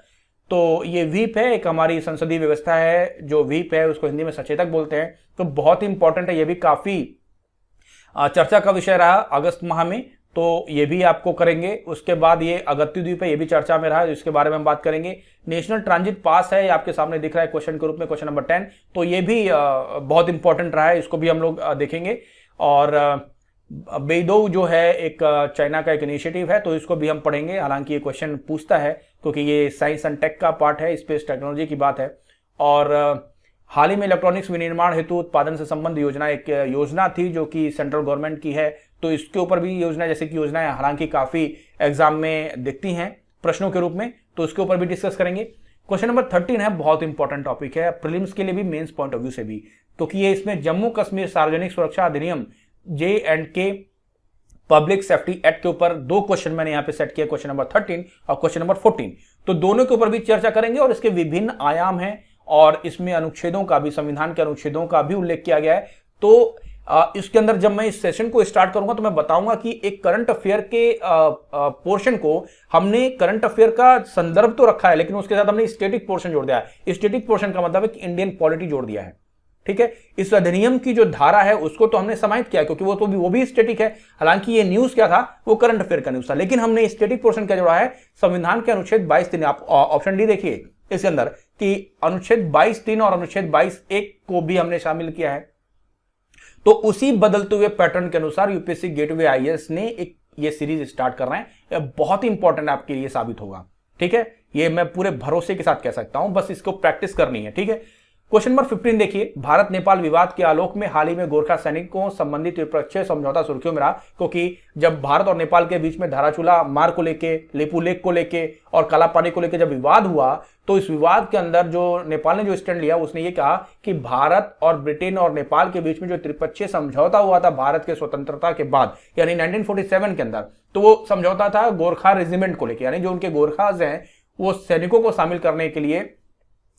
तो ये व्हीप है, एक हमारी संसदीय व्यवस्था है, जो व्हीप है उसको हिंदी में सचेतक बोलते हैं, तो बहुत ही इंपॉर्टेंट है। ये भी काफी चर्चा का विषय रहा अगस्त माह में, तो ये भी आपको करेंगे। उसके बाद ये अगत्ती द्वीप है, ये भी चर्चा में रहा, जिसके बारे में हम बात करेंगे। नेशनल ट्रांजिट पास है, ये आपके सामने दिख रहा है क्वेश्चन के रूप में, क्वेश्चन नंबर 10, तो ये भी बहुत इंपॉर्टेंट रहा है, इसको भी हम लोग देखेंगे। और बेइडो जो है एक चाइना का एक इनिशिएटिव है, तो इसको भी हम पढ़ेंगे। हालांकि ये क्वेश्चन पूछता है क्योंकि ये साइंस एंड टेक का पार्ट है, स्पेस टेक्नोलॉजी की बात है। और हाल ही में इलेक्ट्रॉनिक्स विनिर्माण हेतु उत्पादन से संबंध योजना, एक योजना थी जो कि सेंट्रल गवर्नमेंट की है, तो इसके ऊपर भी योजना, जैसे कि योजनाएं हालांकि काफी एग्जाम में दिखती हैं प्रश्नों के रूप में, तो इसके ऊपर भी डिस्कस करेंगे। क्वेश्चन नंबर 13 है, बहुत इंपॉर्टेंट टॉपिक है प्रीलिम्स के लिए भी, मेंस पॉइंट ऑफ व्यू से भी, क्योंकि ये इसमें जम्मू कश्मीर सार्वजनिक सुरक्षा अधिनियम J&K पब्लिक सेफ्टी एक्ट के ऊपर 2 क्वेश्चन मैंने यहां पे सेट किया, क्वेश्चन नंबर 13 और क्वेश्चन नंबर 14, तो दोनों के ऊपर भी चर्चा करेंगे। और इसके विभिन्न आयाम हैं और इसमें अनुच्छेदों का भी, संविधान के अनुच्छेदों का भी उल्लेख किया गया है। तो इसके अंदर जब मैं इस सेशन को स्टार्ट करूंगा तो मैं बताऊंगा कि एक करंट अफेयर के पोर्शन को हमने करंट अफेयर का संदर्भ तो रखा है, लेकिन उसके साथ हमने स्टैटिक पोर्शन जोड़ दिया है। स्टैटिक पोर्शन का मतलब है कि इंडियन पॉलिटी जोड़ दिया है। ठीक है, इस अधिनियम की जो धारा है उसको तो हमने समाहित किया, क्योंकि वो भी स्टैटिक है। हालांकि ये न्यूज क्या था, वो करंट अफेयर का न्यूज था, लेकिन हमने स्टैटिक पोर्शन क्या जोड़ा है, संविधान के अनुच्छेद 22(3), आप ऑप्शन डी देखिए इसके अंदर कि अनुच्छेद 22(3) और अनुच्छेद 22(1) को भी हमने शामिल किया है। तो उसी बदलते हुए पैटर्न के अनुसार यूपीएससी गेटवे आईएएस ने एक ये सीरीज स्टार्ट कर रहे हैं। यह बहुत ही इंपॉर्टेंट आपके लिए साबित होगा। ठीक है, ये मैं पूरे भरोसे के साथ कह सकता हूं, बस इसको प्रैक्टिस करनी है। ठीक है, क्वेश्चन नंबर 15 देखिए, भारत नेपाल विवाद के आलोक में हाल ही में गोरखा सैनिकों संबंधित द्विपक्षीय समझौता सुर्खियों में रहा, क्योंकि जब भारत और नेपाल के बीच में धाराचूला मार्ग को लेके, लेपू लेक को लेके और कालापानी को लेके जब विवाद हुआ, तो इस विवाद के अंदर जो नेपाल ने जो स्टैंड लिया, उसने ये कहा कि भारत और ब्रिटेन और नेपाल के बीच में जो त्रिपक्षीय समझौता हुआ था भारत के स्वतंत्रता के बाद, यानी 1947 के अंदर, तो वो समझौता था गोरखा रेजिमेंट को लेकर, यानी जो उनके गोरखाज हैं वो सैनिकों को शामिल करने के लिए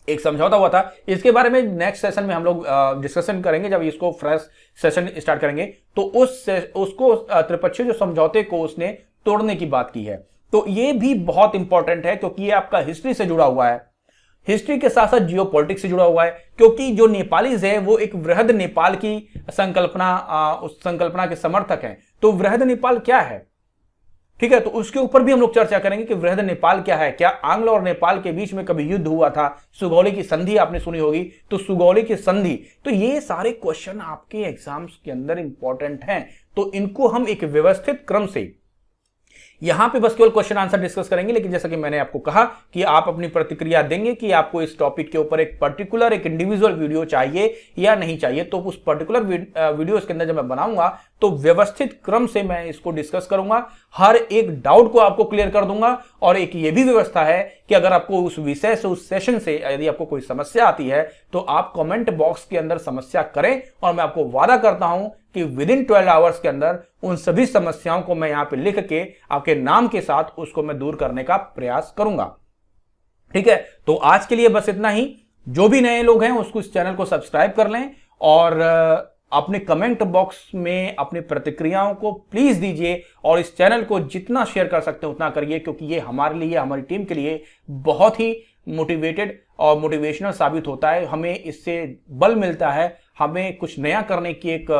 एक समझौता हुआ था। इसके बारे में नेक्स्ट सेशन में हम लोग डिस्कशन करेंगे, जब इसको फ्रेश सेशन स्टार्ट करेंगे, तो उसको त्रिपक्षीय जो समझौते को उसने तोड़ने की बात की है। तो ये भी बहुत इंपॉर्टेंट है, क्योंकि ये आपका हिस्ट्री से जुड़ा हुआ है, हिस्ट्री के साथ साथ जियोपॉलिटिक्स से जुड़ा हुआ है, क्योंकि जो नेपालीज है वो एक वृहद नेपाल की संकल्पना, उस संकल्पना के समर्थक हैं। तो वृहद नेपाल क्या है? ठीक है, तो उसके ऊपर भी हम लोग चर्चा करेंगे कि वृहद नेपाल क्या है, क्या आंग्ल और नेपाल के बीच में कभी युद्ध हुआ था, सुगौली की संधि आपने सुनी होगी, तो सुगौली की संधि, तो ये सारे क्वेश्चन आपके एग्जाम्स के अंदर इंपॉर्टेंट हैं, तो इनको हम एक व्यवस्थित क्रम से यहां पे बस केवल क्वेश्चन आंसर डिस्कस करेंगे। लेकिन जैसा कि मैंने आपको कहा कि आप अपनी प्रतिक्रिया देंगे कि आपको इस टॉपिक के ऊपर एक पर्टिकुलर एक इंडिविजुअल वीडियो चाहिए या नहीं चाहिए, तो उस पर्टिकुलर वीडियो के अंदर जब मैं बनाऊंगा तो व्यवस्थित क्रम से मैं इसको डिस्कस करूंगा, हर एक डाउट को आपको क्लियर कर दूंगा। और एक ये भी व्यवस्था है कि अगर आपको उस विषय से, उस सेशन से यदि आपको कोई समस्या आती है तो आप कमेंट बॉक्स के अंदर समस्या करें, और मैं आपको वादा करता हूं कि विद इन 12 आवर्स के अंदर उन सभी समस्याओं को मैं यहां पे लिख के आपके नाम के साथ उसको मैं दूर करने का प्रयास करूंगा। ठीक है, तो आज के लिए बस इतना ही। जो भी नए लोग हैं उसको इस चैनल को सब्सक्राइब कर लें, और अपने कमेंट बॉक्स में अपनी प्रतिक्रियाओं को प्लीज दीजिए, और इस चैनल को जितना शेयर कर सकते हैं उतना करिए, क्योंकि ये हमारे लिए, हमारी टीम के लिए बहुत ही मोटिवेटेड और मोटिवेशनल साबित होता है। हमें इससे बल मिलता है, हमें कुछ नया करने की एक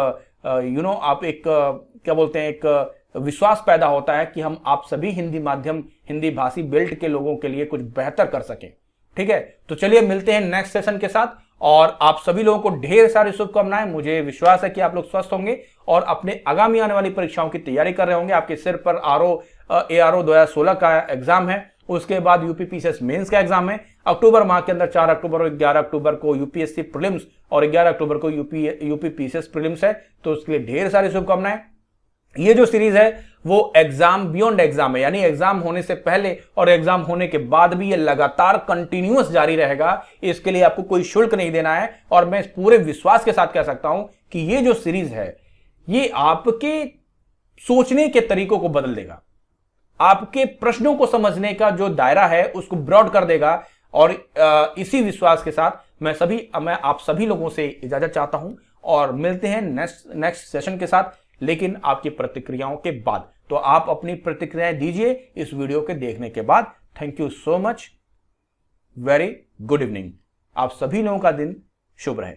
आप एक क्या बोलते हैं, एक विश्वास पैदा होता है कि हम आप सभी हिंदी माध्यम, हिंदी भाषी बेल्ट के लोगों के लिए कुछ बेहतर कर सकें। ठीक है, तो चलिए मिलते हैं नेक्स्ट सेशन के साथ, और आप सभी लोगों को ढेर सारी शुभकामनाएं। मुझे विश्वास है कि आप लोग स्वस्थ होंगे और अपने आगामी आने वाली परीक्षाओं की तैयारी कर रहे होंगे। आपके सिर पर ARO 2016 का एग्जाम है, उसके बाद यूपीपीसीएस मेंस का एग्जाम है अक्टूबर माह के अंदर। 4 अक्टूबर और 11 अक्टूबर को यूपीएससी प्रीलिम्स और 11 अक्टूबर को यूपीपीसीएस प्रीलिम्स है, तो उसके लिए ढेर सारी शुभकामनाएं। ये जो सीरीज है वो एग्जाम बियॉन्ड एग्जाम है, यानी एग्जाम होने से पहले और एग्जाम होने के बाद भी ये लगातार कंटिन्यूअस जारी रहेगा। इसके लिए आपको कोई शुल्क नहीं देना है, और मैं पूरे विश्वास के साथ कह सकता हूं कि ये जो सीरीज है ये आपके सोचने के तरीकों को बदल देगा, आपके प्रश्नों को समझने का जो दायरा है उसको ब्रॉड कर देगा। और इसी विश्वास के साथ मैं आप सभी लोगों से इजाजत चाहता हूं, और मिलते हैं नेक्स्ट सेशन के साथ, लेकिन आपकी प्रतिक्रियाओं के बाद। तो आप अपनी प्रतिक्रियाएं दीजिए इस वीडियो के देखने के बाद। Thank you so much, very good evening. आप सभी लोगों का दिन शुभ रहे।